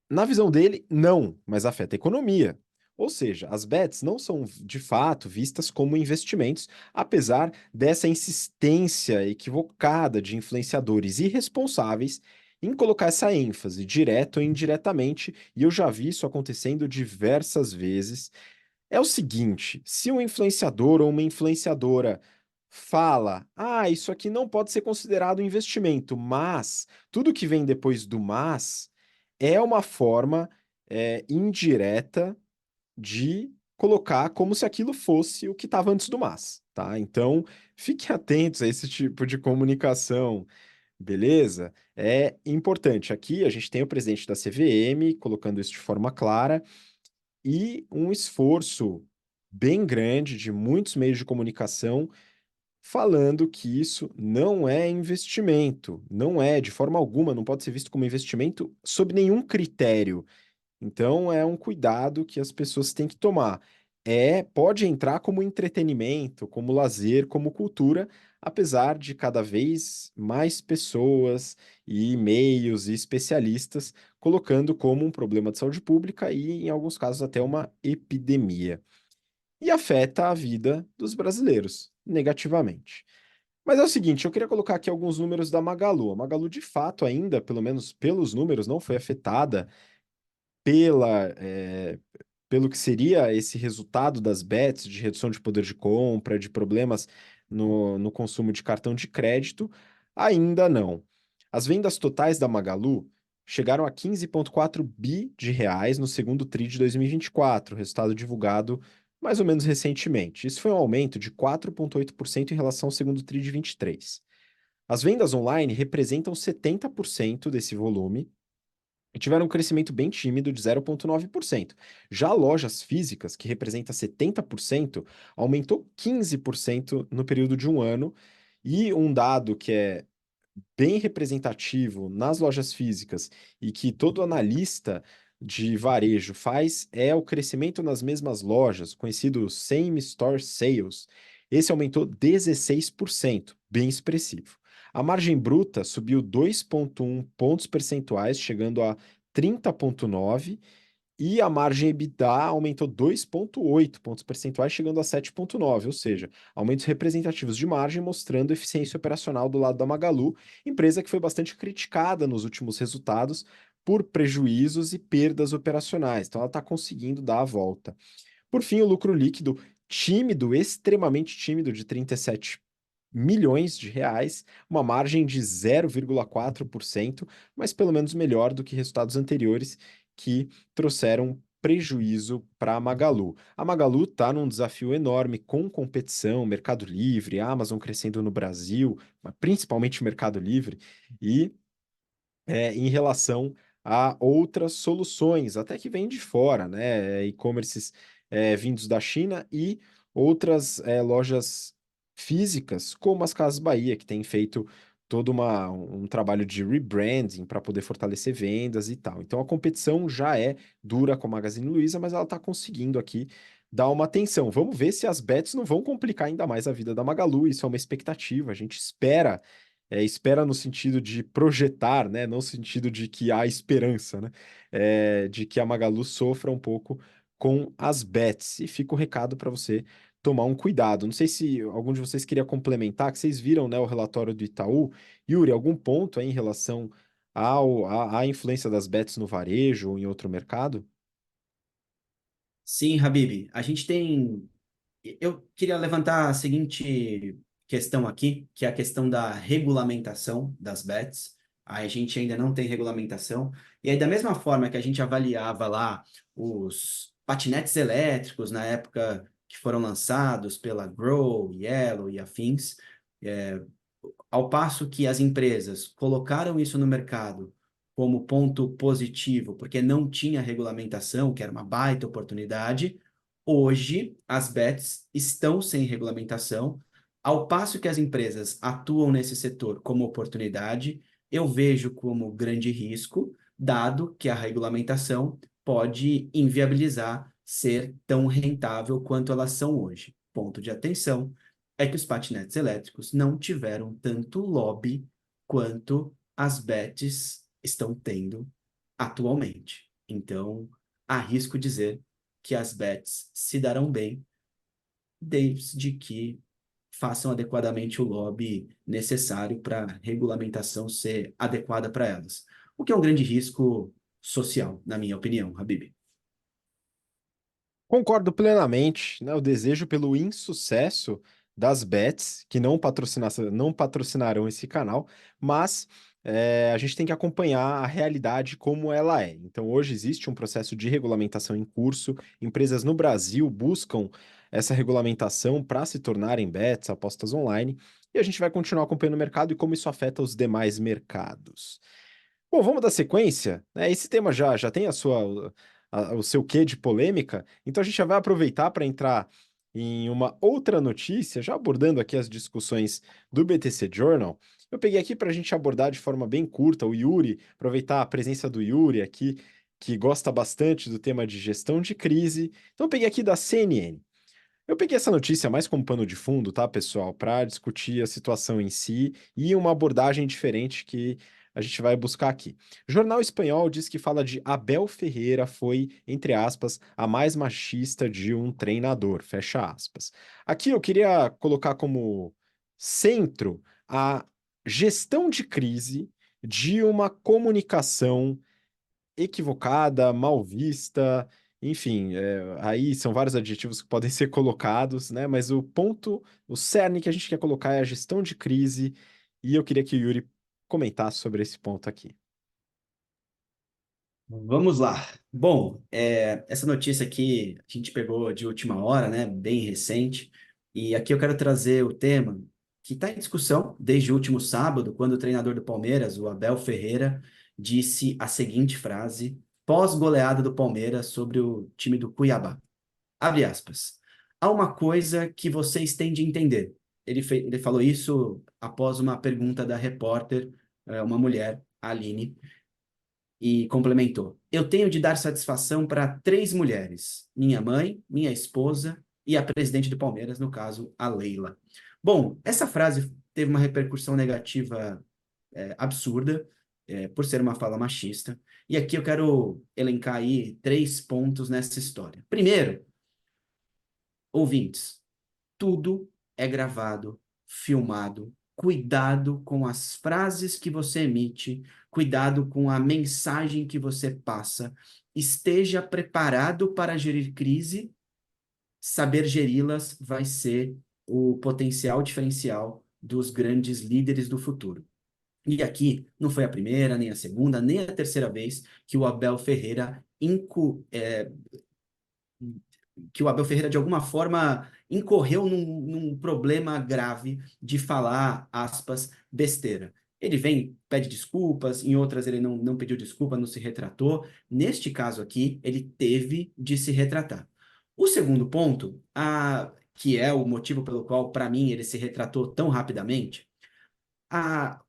na visão dele, não, mas afeta a economia. Ou seja, as bets não são de fato vistas como investimentos, apesar dessa insistência equivocada de influenciadores irresponsáveis em colocar essa ênfase, direto ou indiretamente, e eu já vi isso acontecendo diversas vezes. É o seguinte: se um influenciador ou uma influenciadora fala, isso aqui não pode ser considerado um investimento, mas tudo que vem depois do mas é uma forma indireta de colocar como se aquilo fosse o que estava antes do mas, tá? Então, fiquem atentos a esse tipo de comunicação, beleza? É importante. Aqui a gente tem o presidente da CVM colocando isso de forma clara e um esforço bem grande de muitos meios de comunicação falando que isso não é investimento, não é, de forma alguma, não pode ser visto como investimento sob nenhum critério. Então é um cuidado que as pessoas têm que tomar. Pode entrar como entretenimento, como lazer, como cultura, apesar de cada vez mais pessoas e meios e especialistas colocando como um problema de saúde pública e, em alguns casos, até uma epidemia. E afeta a vida dos brasileiros negativamente. Mas é o seguinte, eu queria colocar aqui alguns números da Magalu. A Magalu, de fato, ainda, pelo menos pelos números, não foi afetada pela, pelo que seria esse resultado das bets, de redução de poder de compra, de problemas no consumo de cartão de crédito, ainda não. As vendas totais da Magalu chegaram a 15,4 bi de reais no segundo tri de 2024, resultado divulgado mais ou menos recentemente. Isso foi um aumento de 4,8% em relação ao segundo tri de 23. As vendas online representam 70% desse volume e tiveram um crescimento bem tímido de 0,9%. Já lojas físicas, que representa 70%, aumentou 15% no período de um ano. E um dado que é bem representativo nas lojas físicas e que todo analista de varejo faz é o crescimento nas mesmas lojas, conhecido Same Store Sales. Esse aumentou 16%, bem expressivo. A margem bruta subiu 2,1 pontos percentuais, chegando a 30,9, e a margem EBITDA aumentou 2,8 pontos percentuais, chegando a 7,9, ou seja, aumentos representativos de margem, mostrando eficiência operacional do lado da Magalu, empresa que foi bastante criticada nos últimos resultados por prejuízos e perdas operacionais. Então, ela está conseguindo dar a volta. Por fim, o lucro líquido tímido, extremamente tímido, de 37 milhões de reais, uma margem de 0,4%, mas pelo menos melhor do que resultados anteriores que trouxeram prejuízo para a Magalu. A Magalu está num desafio enorme com competição, Mercado Livre, Amazon crescendo no Brasil, mas principalmente o Mercado Livre, e em relação a outras soluções, até que vêm de fora, né? E-commerces vindos da China e outras lojas físicas, como as Casas Bahia, que têm feito todo um trabalho de rebranding para poder fortalecer vendas e tal. Então a competição já é dura com a Magazine Luiza, mas ela está conseguindo aqui dar uma atenção. Vamos ver se as bets não vão complicar ainda mais a vida da Magalu. Isso é uma expectativa. A gente espera espera no sentido de projetar, né? Não no sentido de que há esperança, né? De que a Magalu sofra um pouco com as bets. E fica o recado para você tomar um cuidado. Não sei se algum de vocês queria complementar, que vocês viram, né, o relatório do Itaú. Yuri, algum ponto aí em relação à influência das bets no varejo ou em outro mercado? Sim, Habib, a gente tem. Eu queria levantar a seguinte questão aqui, que é a questão da regulamentação das bets. A gente ainda não tem regulamentação. E aí, da mesma forma que a gente avaliava lá os patinetes elétricos na época que foram lançados pela Grow, Yellow e afins, é, ao passo que as empresas colocaram isso no mercado como ponto positivo, porque não tinha regulamentação, que era uma baita oportunidade, hoje as bets estão sem regulamentação. Ao passo que as empresas atuam nesse setor como oportunidade, eu vejo como grande risco, dado que a regulamentação pode inviabilizar ser tão rentável quanto elas são hoje. Ponto de atenção é que os patinetes elétricos não tiveram tanto lobby quanto as bets estão tendo atualmente. Então, arrisco dizer que as bets se darão bem desde que façam adequadamente o lobby necessário para a regulamentação ser adequada para elas. O que é um grande risco social, na minha opinião, Habib. Concordo plenamente, né? O desejo pelo insucesso das bets, que não patrocinarão esse canal, mas a gente tem que acompanhar a realidade como ela é. Então, hoje existe um processo de regulamentação em curso, empresas no Brasil buscam essa regulamentação para se tornarem bets, apostas online, e a gente vai continuar acompanhando o mercado e como isso afeta os demais mercados. Bom, vamos dar sequência, né? Esse tema já tem o seu quê de polêmica, então a gente já vai aproveitar para entrar em uma outra notícia, já abordando aqui as discussões do BTC Journal. Eu peguei aqui para a gente abordar de forma bem curta o Yuri, aproveitar a presença do Yuri aqui, que gosta bastante do tema de gestão de crise. Então eu peguei aqui da CNN. Eu peguei essa notícia mais como pano de fundo, tá, pessoal, para discutir a situação em si e uma abordagem diferente que a gente vai buscar aqui. O jornal espanhol diz que fala de Abel Ferreira foi, entre aspas, a mais machista de um treinador, fecha aspas. Aqui eu queria colocar como centro a gestão de crise de uma comunicação equivocada, mal vista, enfim, aí são vários adjetivos que podem ser colocados, né? Mas o ponto, o cerne que a gente quer colocar é a gestão de crise, e eu queria que o Yuri comentasse sobre esse ponto aqui. Vamos lá. Bom, essa notícia aqui a gente pegou de última hora, né? Bem recente. E aqui eu quero trazer o tema que está em discussão desde o último sábado, quando o treinador do Palmeiras, o Abel Ferreira, disse a seguinte frase pós-goleada do Palmeiras sobre o time do Cuiabá. Abre aspas. Há uma coisa que vocês têm de entender. Ele falou isso após uma pergunta da repórter, uma mulher, a Aline, e complementou: Eu tenho de dar satisfação para três mulheres: minha mãe, minha esposa e a presidente do Palmeiras, no caso, a Leila. Bom, essa frase teve uma repercussão negativa absurda, por ser uma fala machista. E aqui eu quero elencar aí três pontos nessa história. Primeiro, ouvintes, tudo é gravado, filmado. Cuidado com as frases que você emite, cuidado com a mensagem que você passa. Esteja preparado para gerir crise. Saber geri-las vai ser o potencial diferencial dos grandes líderes do futuro. E aqui não foi a primeira, nem a segunda, nem a terceira vez que o Abel Ferreira que o Abel Ferreira, de alguma forma, incorreu num problema grave de falar, aspas, besteira. Ele vem, pede desculpas, em outras ele não pediu desculpa, não se retratou. Neste caso aqui, ele teve de se retratar. O segundo ponto, que é o motivo pelo qual, para mim, ele se retratou tão rapidamente, a,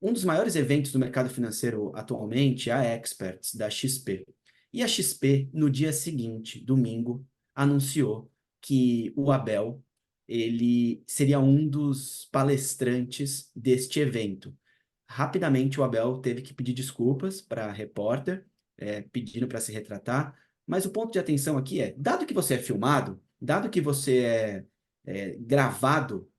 um dos maiores eventos do mercado financeiro atualmente é a Experts, da XP. E a XP, no dia seguinte, domingo, anunciou que o Abel ele seria um dos palestrantes deste evento. Rapidamente, o Abel teve que pedir desculpas para a repórter, pedindo para se retratar. Mas o ponto de atenção aqui é, dado que você é filmado, dado que você é gravado,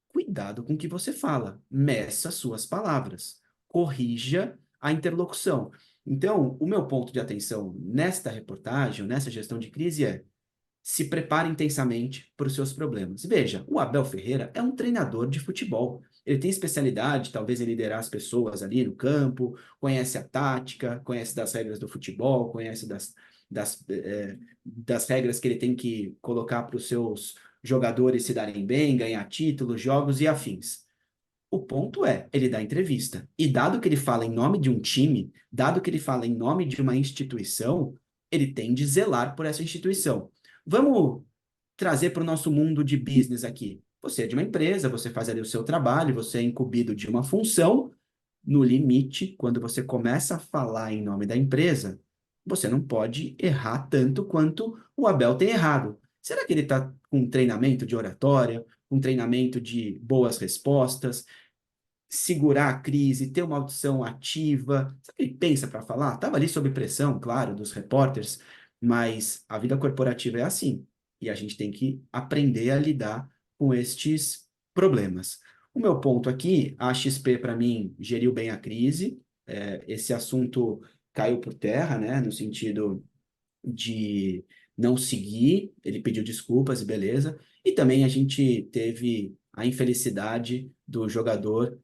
cuidado com o que você fala, meça suas palavras, corrija a interlocução. Então, o meu ponto de atenção nesta reportagem, nessa gestão de crise é se prepare intensamente para os seus problemas. Veja, o Abel Ferreira é um treinador de futebol. Ele tem especialidade, talvez, em liderar as pessoas ali no campo, conhece a tática, conhece das regras do futebol, conhece das regras que ele tem que colocar para os seus jogadores se darem bem, ganhar títulos, jogos e afins. O ponto é, ele dá entrevista. E dado que ele fala em nome de um time, dado que ele fala em nome de uma instituição, ele tem de zelar por essa instituição. Vamos trazer para o nosso mundo de business aqui. Você é de uma empresa, você faz ali o seu trabalho, você é incumbido de uma função. No limite, quando você começa a falar em nome da empresa, você não pode errar tanto quanto o Abel tem errado. Será que ele está com um treinamento de oratória, um treinamento de boas respostas, segurar a crise, ter uma audição ativa? Será que ele pensa para falar? Estava ali sob pressão, claro, dos repórteres, mas a vida corporativa é assim. E a gente tem que aprender a lidar com estes problemas. O meu ponto aqui, a XP, para mim, geriu bem a crise. Esse assunto caiu por terra, né, no sentido de não seguir, ele pediu desculpas e beleza. E também a gente teve a infelicidade do jogador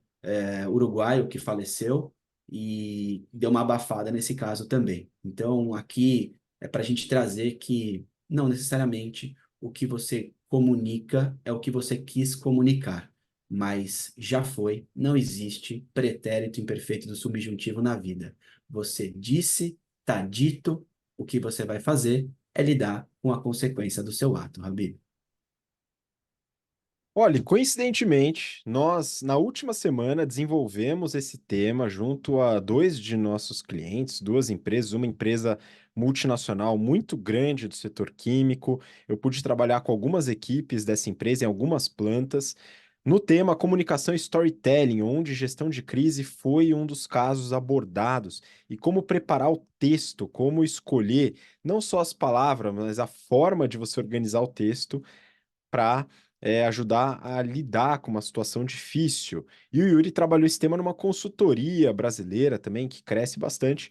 uruguaio que faleceu e deu uma abafada nesse caso também. Então, aqui é para a gente trazer que não necessariamente o que você comunica é o que você quis comunicar, mas já foi, não existe pretérito imperfeito do subjuntivo na vida. Você disse, tá dito, o que você vai fazer é lidar com a consequência do seu ato, Rabi. Olha, coincidentemente, nós, na última semana, desenvolvemos esse tema junto a dois de nossos clientes, duas empresas, uma empresa multinacional muito grande do setor químico. Eu pude trabalhar com algumas equipes dessa empresa em algumas plantas, no tema comunicação e storytelling, onde gestão de crise foi um dos casos abordados, e como preparar o texto, como escolher não só as palavras, mas a forma de você organizar o texto para ajudar a lidar com uma situação difícil. E o Yuri trabalhou esse tema numa consultoria brasileira também, que cresce bastante,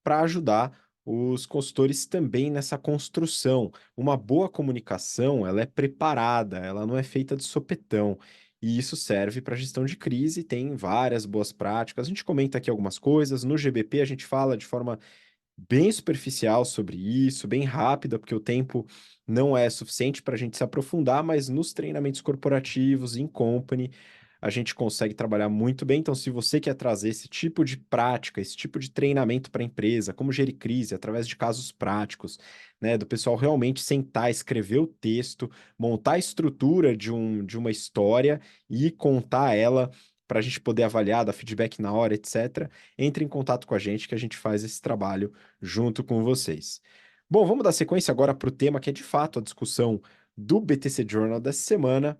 para ajudar os consultores também nessa construção. Uma boa comunicação, ela é preparada, ela não é feita de sopetão. E isso serve para gestão de crise, tem várias boas práticas. A gente comenta aqui algumas coisas. No GBP, a gente fala de forma bem superficial sobre isso, bem rápida, porque o tempo não é suficiente para a gente se aprofundar, mas nos treinamentos corporativos, em company, a gente consegue trabalhar muito bem. Então, se você quer trazer esse tipo de prática, esse tipo de treinamento para a empresa, como gerir crise, através de casos práticos, né, do pessoal realmente sentar, escrever o texto, montar a estrutura de uma história e contar ela para a gente poder avaliar, dar feedback na hora, etc., entre em contato com a gente que a gente faz esse trabalho junto com vocês. Bom, vamos dar sequência agora para o tema que é de fato a discussão do BTC Journal dessa semana.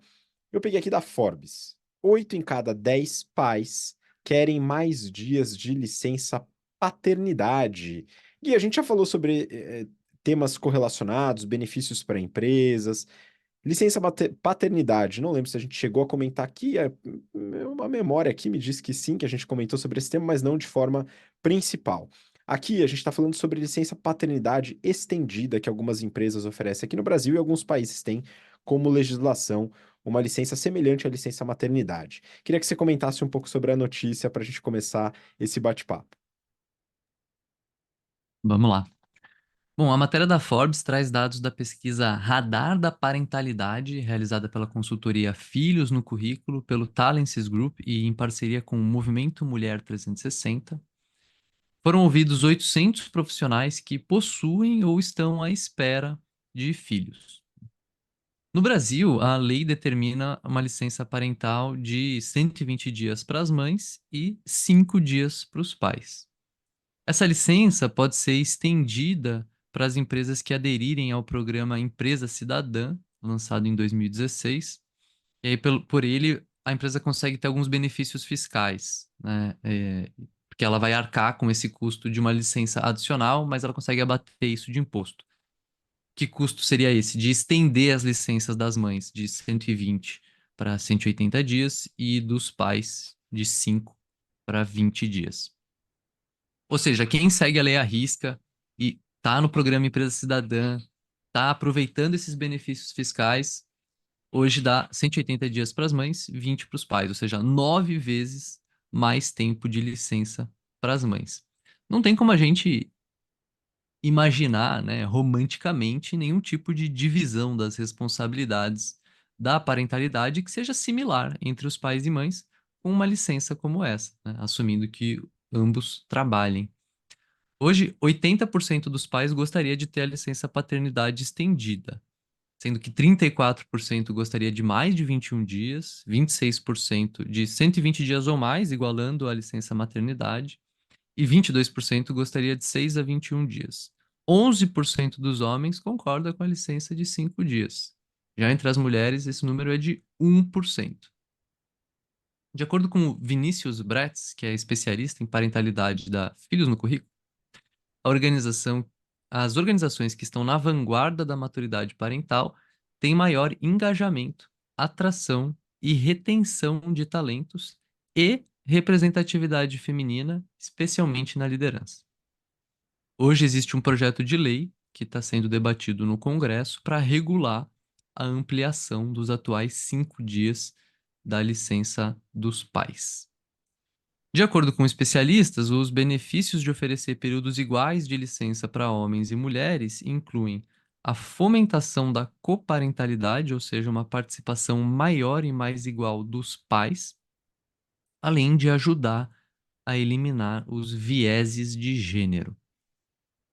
Eu peguei aqui da Forbes. 8 em cada 10 pais querem mais dias de licença paternidade. E a gente já falou sobre temas correlacionados, benefícios para empresas, licença paternidade. Não lembro se a gente chegou a comentar aqui. Uma memória aqui me diz que sim, que a gente comentou sobre esse tema, mas não de forma principal. Aqui a gente está falando sobre licença paternidade estendida que algumas empresas oferecem aqui no Brasil e alguns países têm como legislação uma licença semelhante à licença maternidade. Queria que você comentasse um pouco sobre a notícia para a gente começar esse bate-papo. Vamos lá. Bom, a matéria da Forbes traz dados da pesquisa Radar da Parentalidade, realizada pela consultoria Filhos no Currículo, pelo Talences Group e em parceria com o Movimento Mulher 360. Foram ouvidos 800 profissionais que possuem ou estão à espera de filhos. No Brasil, a lei determina uma licença parental de 120 dias para as mães e 5 dias para os pais. Essa licença pode ser estendida para as empresas que aderirem ao programa Empresa Cidadã, lançado em 2016. E aí, por ele, a empresa consegue ter alguns benefícios fiscais, né? Porque ela vai arcar com esse custo de uma licença adicional, mas ela consegue abater isso de imposto. Que custo seria esse? De estender as licenças das mães de 120 para 180 dias e dos pais de 5 para 20 dias. Ou seja, quem segue a lei à risca e está no programa Empresa Cidadã, está aproveitando esses benefícios fiscais, hoje dá 180 dias para as mães, 20 para os pais, ou seja, 9 vezes mais tempo de licença para as mães. Não tem como a gente imaginar, né, romanticamente, nenhum tipo de divisão das responsabilidades da parentalidade que seja similar entre os pais e mães com uma licença como essa, né, assumindo que ambos trabalhem. Hoje, 80% dos pais gostaria de ter a licença paternidade estendida, sendo que 34% gostaria de mais de 21 dias, 26% de 120 dias ou mais, igualando a licença maternidade, e 22% gostaria de 6 a 21 dias. 11% dos homens concorda com a licença de 5 dias. Já entre as mulheres, esse número é de 1%. De acordo com o Vinícius Bretz, que é especialista em parentalidade da Filhos no Currículo, a organização, as organizações que estão na vanguarda da maturidade parental têm maior engajamento, atração e retenção de talentos e representatividade feminina, especialmente na liderança. Hoje existe um projeto de lei que está sendo debatido no Congresso para regular a ampliação dos atuais 5 dias da licença dos pais. De acordo com especialistas, os benefícios de oferecer períodos iguais de licença para homens e mulheres incluem a fomentação da coparentalidade, ou seja, uma participação maior e mais igual dos pais, além de ajudar a eliminar os vieses de gênero.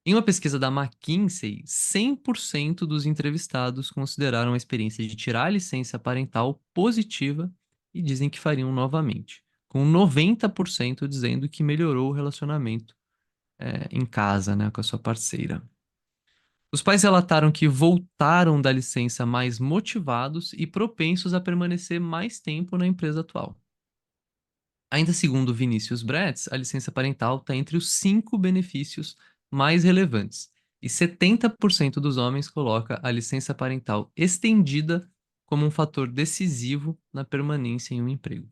Em uma pesquisa da McKinsey, 100% dos entrevistados consideraram a experiência de tirar a licença parental positiva e dizem que fariam novamente, com 90% dizendo que melhorou o relacionamento em casa, né, com a sua parceira. Os pais relataram que voltaram da licença mais motivados e propensos a permanecer mais tempo na empresa atual. Ainda segundo Vinícius Bretz, a licença parental está entre os 5 benefícios mais relevantes, e 70% dos homens coloca a licença parental estendida como um fator decisivo na permanência em um emprego.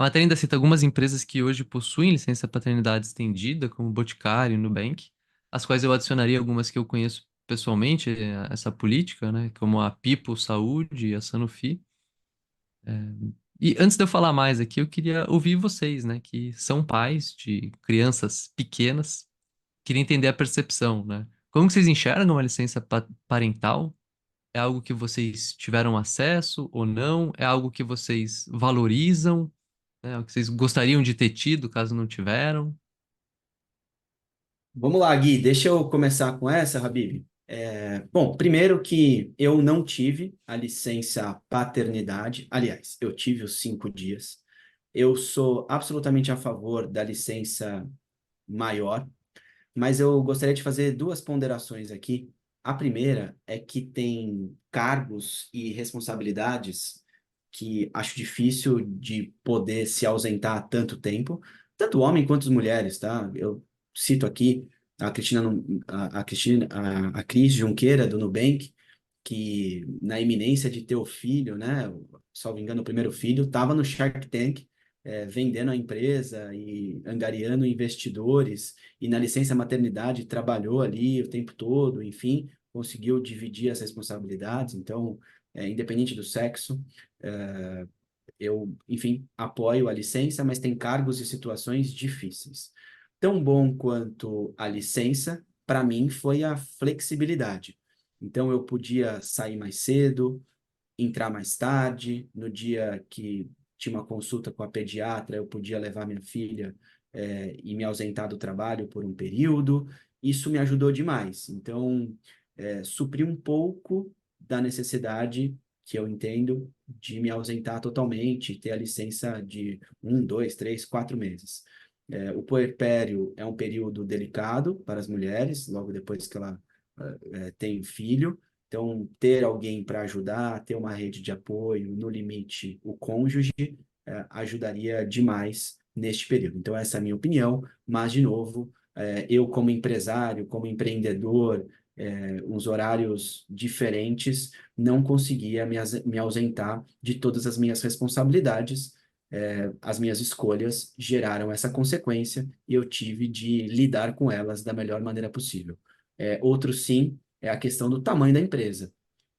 A matéria ainda cita algumas empresas que hoje possuem licença paternidade estendida, como Boticário e Nubank, as quais eu adicionaria algumas que eu conheço pessoalmente, essa política, né? Como a Pipo Saúde e a Sanofi. E antes de eu falar mais aqui, eu queria ouvir vocês, né? Que são pais de crianças pequenas, queria entender a percepção, né? Como que vocês enxergam a licença parental? É algo que vocês tiveram acesso ou não? É algo que vocês valorizam? É o que vocês gostariam de ter tido caso não tiveram? Vamos lá, Gui, deixa eu começar com essa, Habib. Bom, primeiro que eu não tive a licença paternidade, aliás, eu tive os 5 dias. Eu sou absolutamente a favor da licença maior, mas eu gostaria de fazer duas ponderações aqui. A primeira é que tem cargos e responsabilidades que acho difícil de poder se ausentar tanto tempo, tanto homem quanto as mulheres, tá? Eu cito aqui a Cristina, a Cris Junqueira, do Nubank, que na iminência de ter o filho, né? Salvo engano, o primeiro filho, estava no Shark Tank, vendendo a empresa e angariando investidores, e na licença maternidade trabalhou ali o tempo todo, enfim, conseguiu dividir as responsabilidades. Então, independente do sexo, eu, enfim, apoio a licença, mas tem cargos e situações difíceis. Tão bom quanto a licença, para mim, foi a flexibilidade. Então, eu podia sair mais cedo, entrar mais tarde, no dia que tinha uma consulta com a pediatra, eu podia levar minha filha, e me ausentar do trabalho por um período. Isso me ajudou demais. Então, supri um pouco da necessidade que eu entendo de me ausentar totalmente, ter a licença de 1, 2, 3, 4 meses. O puerpério é um período delicado para as mulheres, logo depois que ela tem filho. Então, ter alguém para ajudar, ter uma rede de apoio, no limite, o cônjuge, ajudaria demais neste período. Então, essa é a minha opinião, mas, de novo, eu, como empresário, como empreendedor, uns horários diferentes, não conseguia me ausentar de todas as minhas responsabilidades. As minhas escolhas geraram essa consequência e eu tive de lidar com elas da melhor maneira possível. Outro, sim, é a questão do tamanho da empresa.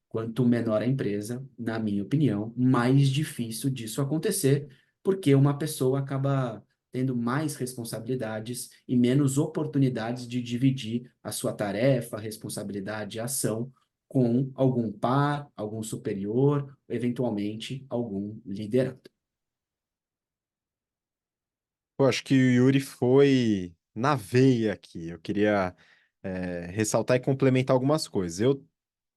Quanto menor a empresa, na minha opinião, mais difícil disso acontecer, porque uma pessoa acaba tendo mais responsabilidades e menos oportunidades de dividir a sua tarefa, responsabilidade, ação com algum par, algum superior, eventualmente algum liderado. Eu acho que o Yuri foi na veia aqui. Eu queria ressaltar e complementar algumas coisas. Eu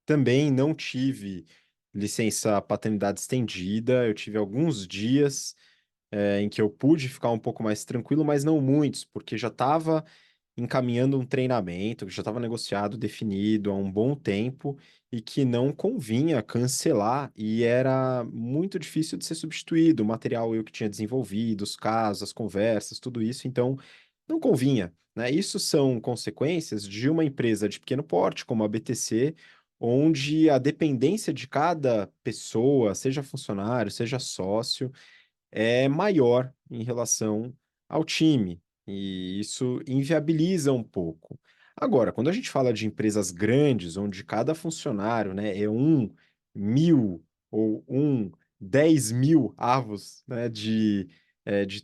também não tive licença paternidade estendida. Eu tive alguns dias em que eu pude ficar um pouco mais tranquilo, mas não muitos, porque já estava encaminhando um treinamento que já estava negociado, definido há um bom tempo e que não convinha cancelar e era muito difícil de ser substituído. O material eu que tinha desenvolvido, os casos, as conversas, tudo isso, então não convinha, né? Isso são consequências de uma empresa de pequeno porte, como a BTC, onde a dependência de cada pessoa, seja funcionário, seja sócio, é maior em relação ao time, e isso inviabiliza um pouco. Agora, quando a gente fala de empresas grandes, onde cada funcionário, né, é 1.000 ou 10.000 avos, né, de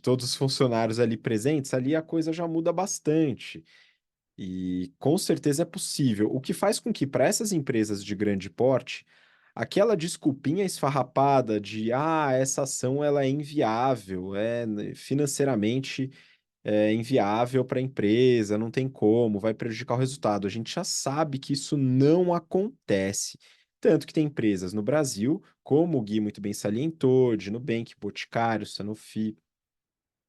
todos os funcionários ali presentes, ali a coisa já muda bastante. E com certeza é possível. O que faz com que, para essas empresas de grande porte, aquela desculpinha esfarrapada de essa ação ela é inviável, financeiramente inviável para a empresa, não tem como, vai prejudicar o resultado. A gente já sabe que isso não acontece. Tanto que tem empresas no Brasil, como o Gui muito bem salientou, de Nubank, Boticário, Sanofi,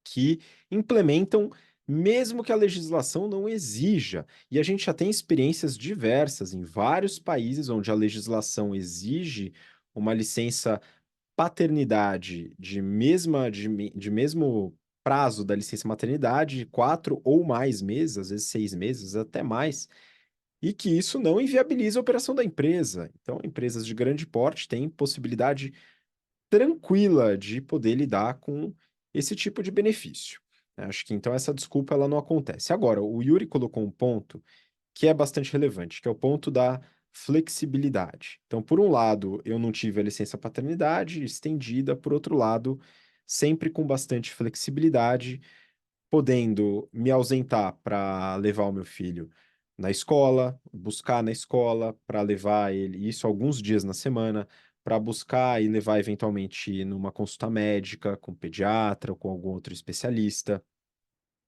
que implementam, mesmo que a legislação não exija. E a gente já tem experiências diversas em vários países onde a legislação exige uma licença paternidade de mesmo prazo da licença maternidade, 4 ou mais meses, às vezes 6 meses, até mais, e que isso não inviabiliza a operação da empresa. Então, empresas de grande porte têm possibilidade tranquila de poder lidar com esse tipo de benefício. Acho que então essa desculpa ela não acontece. Agora, o Yuri colocou um ponto que é bastante relevante, que é o ponto da flexibilidade. Então, por um lado, eu não tive a licença paternidade estendida, por outro lado, sempre com bastante flexibilidade, podendo me ausentar para levar o meu filho na escola, buscar na escola, para levar ele, isso alguns dias na semana, para buscar e levar eventualmente numa consulta médica, com pediatra ou com algum outro especialista.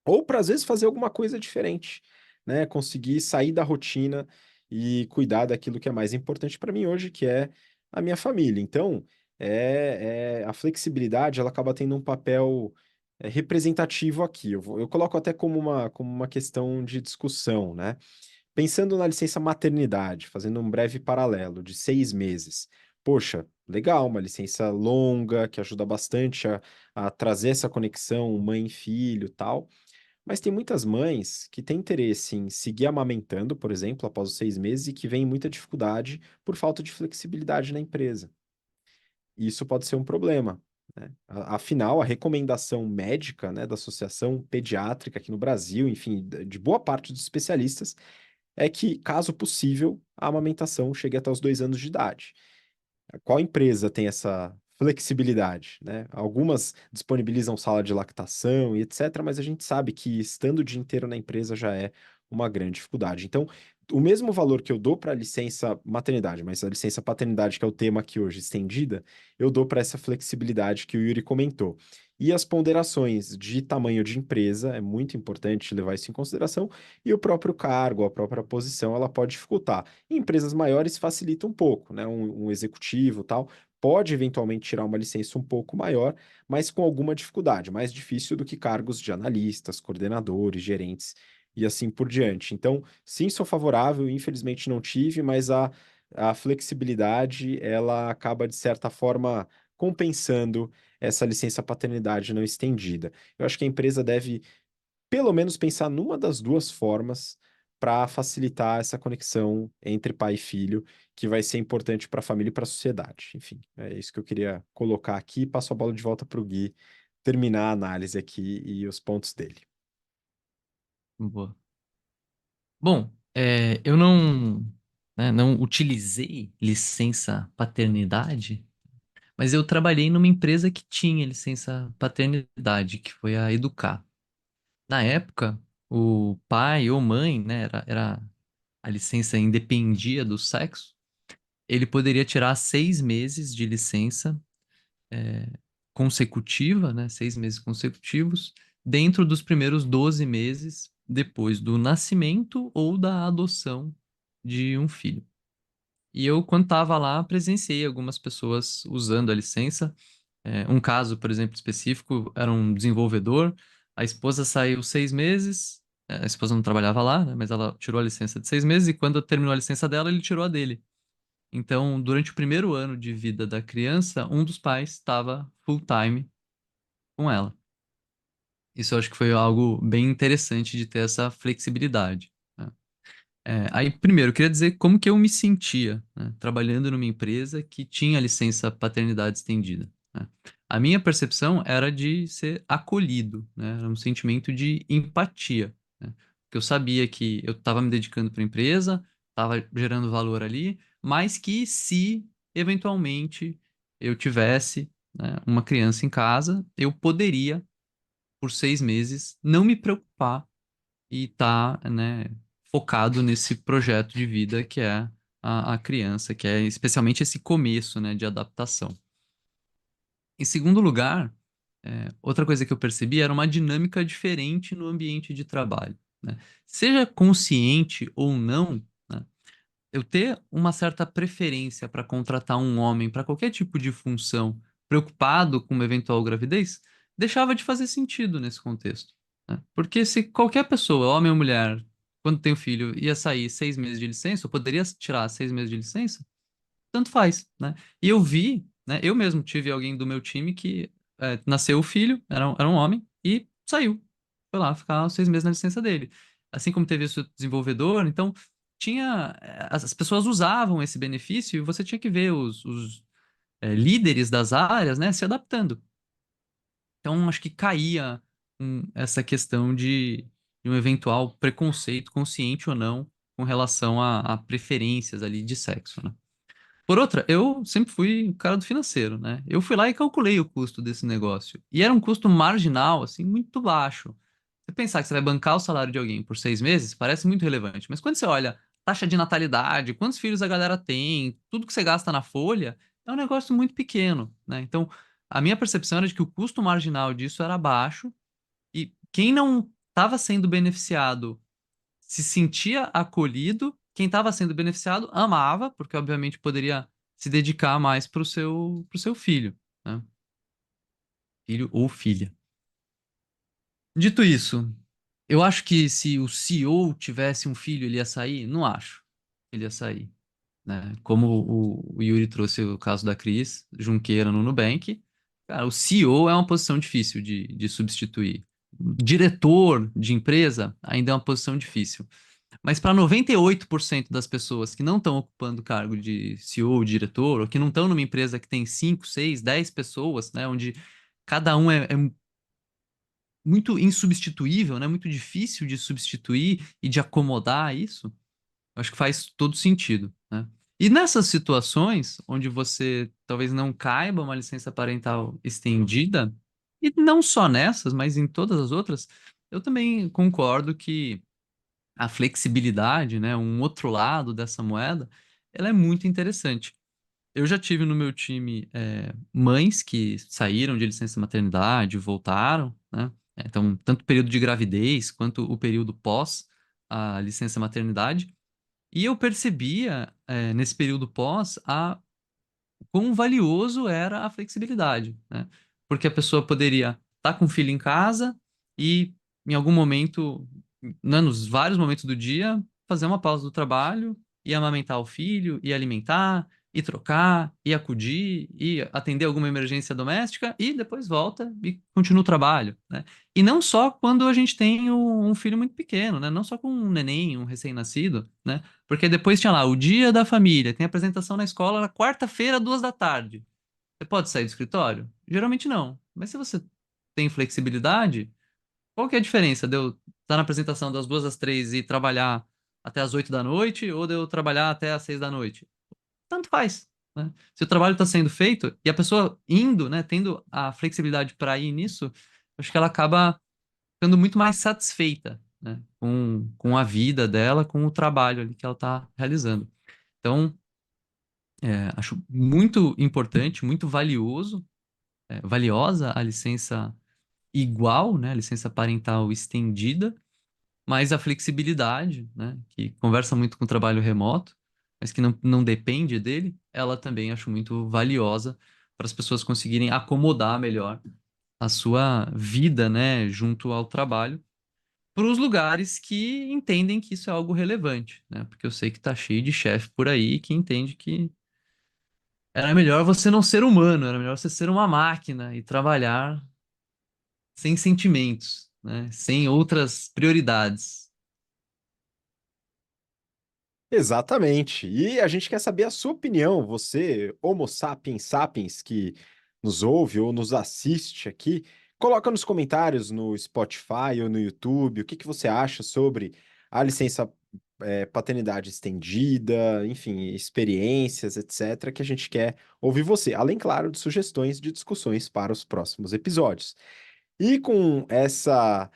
Ou para às vezes fazer alguma coisa diferente, né? Conseguir sair da rotina e cuidar daquilo que é mais importante para mim hoje, que é a minha família. Então, a flexibilidade ela acaba tendo um papel representativo aqui. Eu coloco até como uma questão de discussão, né? Pensando na licença maternidade, fazendo um breve paralelo de 6 meses. Poxa, legal, uma licença longa que ajuda bastante a trazer essa conexão mãe-filho e tal. Mas tem muitas mães que têm interesse em seguir amamentando, por exemplo, após os 6 meses, e que veem muita dificuldade por falta de flexibilidade na empresa. E isso pode ser um problema, né? Afinal, a recomendação médica, né, da Associação Pediátrica aqui no Brasil, enfim, de boa parte dos especialistas, é que, caso possível, a amamentação chegue até os 2 anos de idade. Qual empresa tem essa flexibilidade, né? Algumas disponibilizam sala de lactação e etc., mas a gente sabe que estando o dia inteiro na empresa já é uma grande dificuldade. Então, o mesmo valor que eu dou para a licença maternidade, mas a licença paternidade, que é o tema aqui hoje, estendida, eu dou para essa flexibilidade que o Yuri comentou. E as ponderações de tamanho de empresa, é muito importante levar isso em consideração, e o próprio cargo, a própria posição, ela pode dificultar. Em empresas maiores facilita um pouco, né? Um executivo tal pode eventualmente tirar uma licença um pouco maior, mas com alguma dificuldade, mais difícil do que cargos de analistas, coordenadores, gerentes e assim por diante. Então, sim, sou favorável, infelizmente não tive, mas a flexibilidade ela acaba de certa forma compensando essa licença paternidade não estendida. Eu acho que a empresa deve pelo menos pensar numa das duas formas para facilitar essa conexão entre pai e filho, que vai ser importante para a família e para a sociedade. Enfim, é isso que eu queria colocar aqui. Passo a bola de volta para o Gui terminar a análise aqui e os pontos dele. Boa. Bom, eu não, né, não utilizei licença paternidade, mas eu trabalhei numa empresa que tinha licença paternidade, que foi a Educar. Na época, o pai ou mãe, né, a licença independia do sexo, ele poderia tirar 6 meses de licença é, consecutiva, né, 6 meses consecutivos, dentro dos primeiros 12 meses depois do nascimento ou da adoção de um filho. E eu, quando estava lá, presenciei algumas pessoas usando a licença. Um caso, por exemplo, específico, era um desenvolvedor. A esposa saiu 6 meses, a esposa não trabalhava lá, né, mas ela tirou a licença de 6 meses e quando terminou a licença dela, ele tirou a dele. Então, durante o primeiro ano de vida da criança, um dos pais estava full-time com ela. Isso eu acho que foi algo bem interessante de ter essa flexibilidade, né? Aí, primeiro, eu queria dizer como que eu me sentia, né, trabalhando numa empresa que tinha licença paternidade estendida, né? A minha percepção era de ser acolhido, né? Era um sentimento de empatia, né? Porque eu sabia que eu estava me dedicando para a empresa, estava gerando valor ali, mas que se eventualmente eu tivesse, né, uma criança em casa, eu poderia, por 6 meses, não me preocupar e tá, né, focado nesse projeto de vida que é a criança, que é especialmente esse começo, né, de adaptação. Em segundo lugar, outra coisa que eu percebi era uma dinâmica diferente no ambiente de trabalho, né? Seja consciente ou não, né, eu ter uma certa preferência para contratar um homem para qualquer tipo de função, preocupado com uma eventual gravidez, deixava de fazer sentido nesse contexto, né? Porque se qualquer pessoa, homem ou mulher, quando tem um filho, ia sair 6 meses de licença, ou poderia tirar 6 meses de licença, tanto faz, né? E eu vi, né? Eu mesmo tive alguém do meu time que nasceu o filho, era um homem, e saiu. Foi lá ficar os 6 meses na licença dele. Assim como teve esse desenvolvedor, então tinha. As pessoas usavam esse benefício e você tinha que ver os líderes das áreas, né, se adaptando. Então, acho que caía essa questão de um eventual preconceito, consciente ou não, com relação a preferências ali de sexo, né? Por outra, eu sempre fui o cara do financeiro, né? Eu fui lá e calculei o custo desse negócio. E era um custo marginal, assim, muito baixo. Você pensar que você vai bancar o salário de alguém por 6 meses, parece muito relevante. Mas quando você olha taxa de natalidade, quantos filhos a galera tem, tudo que você gasta na folha, é um negócio muito pequeno, né? Então, a minha percepção era de que o custo marginal disso era baixo e quem não estava sendo beneficiado se sentia acolhido, quem estava sendo beneficiado amava, porque obviamente poderia se dedicar mais pro seu filho, né? Filho ou filha. Dito isso, eu acho que se o CEO tivesse um filho, ele ia sair? Não acho que ele ia sair, né? Como o Yuri trouxe o caso da Cris Junqueira no Nubank, cara, o CEO é uma posição difícil de substituir. Diretor de empresa ainda é uma posição difícil. Mas para 98% das pessoas que não estão ocupando o cargo de CEO ou diretor, ou que não estão numa empresa que tem 5, 6, 10 pessoas, né, onde cada um é muito insubstituível, né, muito difícil de substituir e de acomodar isso, eu acho que faz todo sentido, né? E nessas situações onde você talvez não caiba uma licença parental estendida, e não só nessas, mas em todas as outras, eu também concordo que a flexibilidade, né, um outro lado dessa moeda, ela é muito interessante. Eu já tive no meu time mães que saíram de licença maternidade, voltaram, né? Então, tanto o período de gravidez quanto o período pós a licença maternidade. E eu percebia, nesse período pós, quão valioso era a flexibilidade, né? Porque a pessoa poderia estar com o filho em casa e, em algum momento, né, nos vários momentos do dia, fazer uma pausa do trabalho e amamentar o filho, e alimentar, e trocar, e acudir, e atender alguma emergência doméstica, e depois volta e continua o trabalho, né? E não só quando a gente tem um filho muito pequeno, né? Não só com um neném, um recém-nascido, né? Porque depois tinha lá o dia da família, tem apresentação na escola na quarta-feira, 2 da tarde. Você pode sair do escritório? Geralmente não. Mas se você tem flexibilidade, qual que é a diferença de eu estar na apresentação das 2 às 3 e trabalhar até às 8 da noite ou de eu trabalhar até às 6 da noite? Tanto faz, né? Se o trabalho está sendo feito e a pessoa indo, né, tendo a flexibilidade para ir nisso, acho que ela acaba ficando muito mais satisfeita, né, com a vida dela, com o trabalho ali que ela está realizando. Então, acho muito importante, muito valioso, valiosa a licença igual, né, a licença parental estendida, mas a flexibilidade, né, que conversa muito com o trabalho remoto, mas que não depende dele, ela também acho muito valiosa para as pessoas conseguirem acomodar melhor a sua vida, né, junto ao trabalho, para os lugares que entendem que isso é algo relevante, né? Porque eu sei que tá cheio de chefe por aí que entende que era melhor você não ser humano, era melhor você ser uma máquina e trabalhar sem sentimentos, né? Sem outras prioridades. Exatamente. E a gente quer saber a sua opinião, você, Homo sapiens sapiens, que nos ouve ou nos assiste aqui, coloca nos comentários no Spotify ou no YouTube o que que você acha sobre a licença paternidade estendida, enfim, experiências, etc., que a gente quer ouvir você, além, claro, de sugestões de discussões para os próximos episódios. E com essa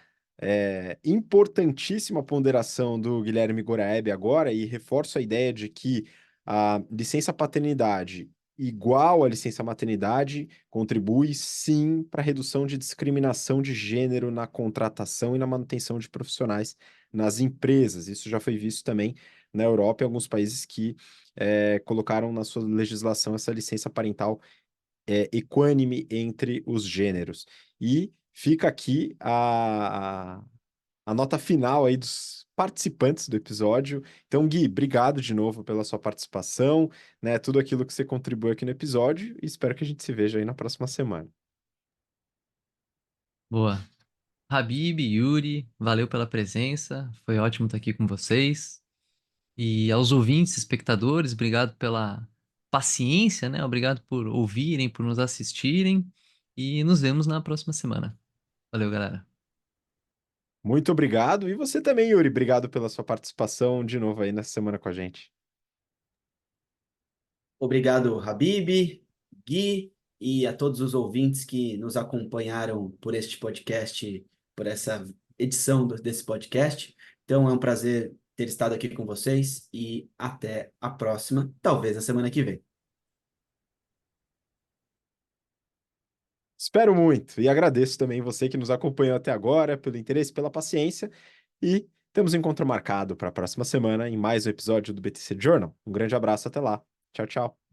importantíssima ponderação do Guilherme Goraeb agora, e reforço a ideia de que a licença paternidade igual à licença maternidade contribui sim para a redução de discriminação de gênero na contratação e na manutenção de profissionais nas empresas. Isso já foi visto também na Europa e alguns países que colocaram na sua legislação essa licença parental equânime entre os gêneros. E fica aqui a nota final aí dos participantes do episódio. Então, Gui, obrigado de novo pela sua participação, né? Tudo aquilo que você contribuiu aqui no episódio e espero que a gente se veja aí na próxima semana. Boa. Habib, Yuri, valeu pela presença. Foi ótimo estar aqui com vocês. E aos ouvintes, espectadores, obrigado pela paciência, né? Obrigado por ouvirem, por nos assistirem. e nos vemos na próxima semana. Valeu, galera. Muito obrigado. E você também, Yuri. Obrigado pela sua participação de novo aí nessa semana com a gente. Obrigado, Habib, Gui e a todos os ouvintes que nos acompanharam por este podcast, por essa edição desse podcast. Então é um prazer ter estado aqui com vocês e até a próxima, talvez na semana que vem. Espero muito e agradeço também você que nos acompanhou até agora, pelo interesse, pela paciência e temos um encontro marcado para a próxima semana em mais um episódio do BTC Journal. Um grande abraço, até lá. Tchau, tchau.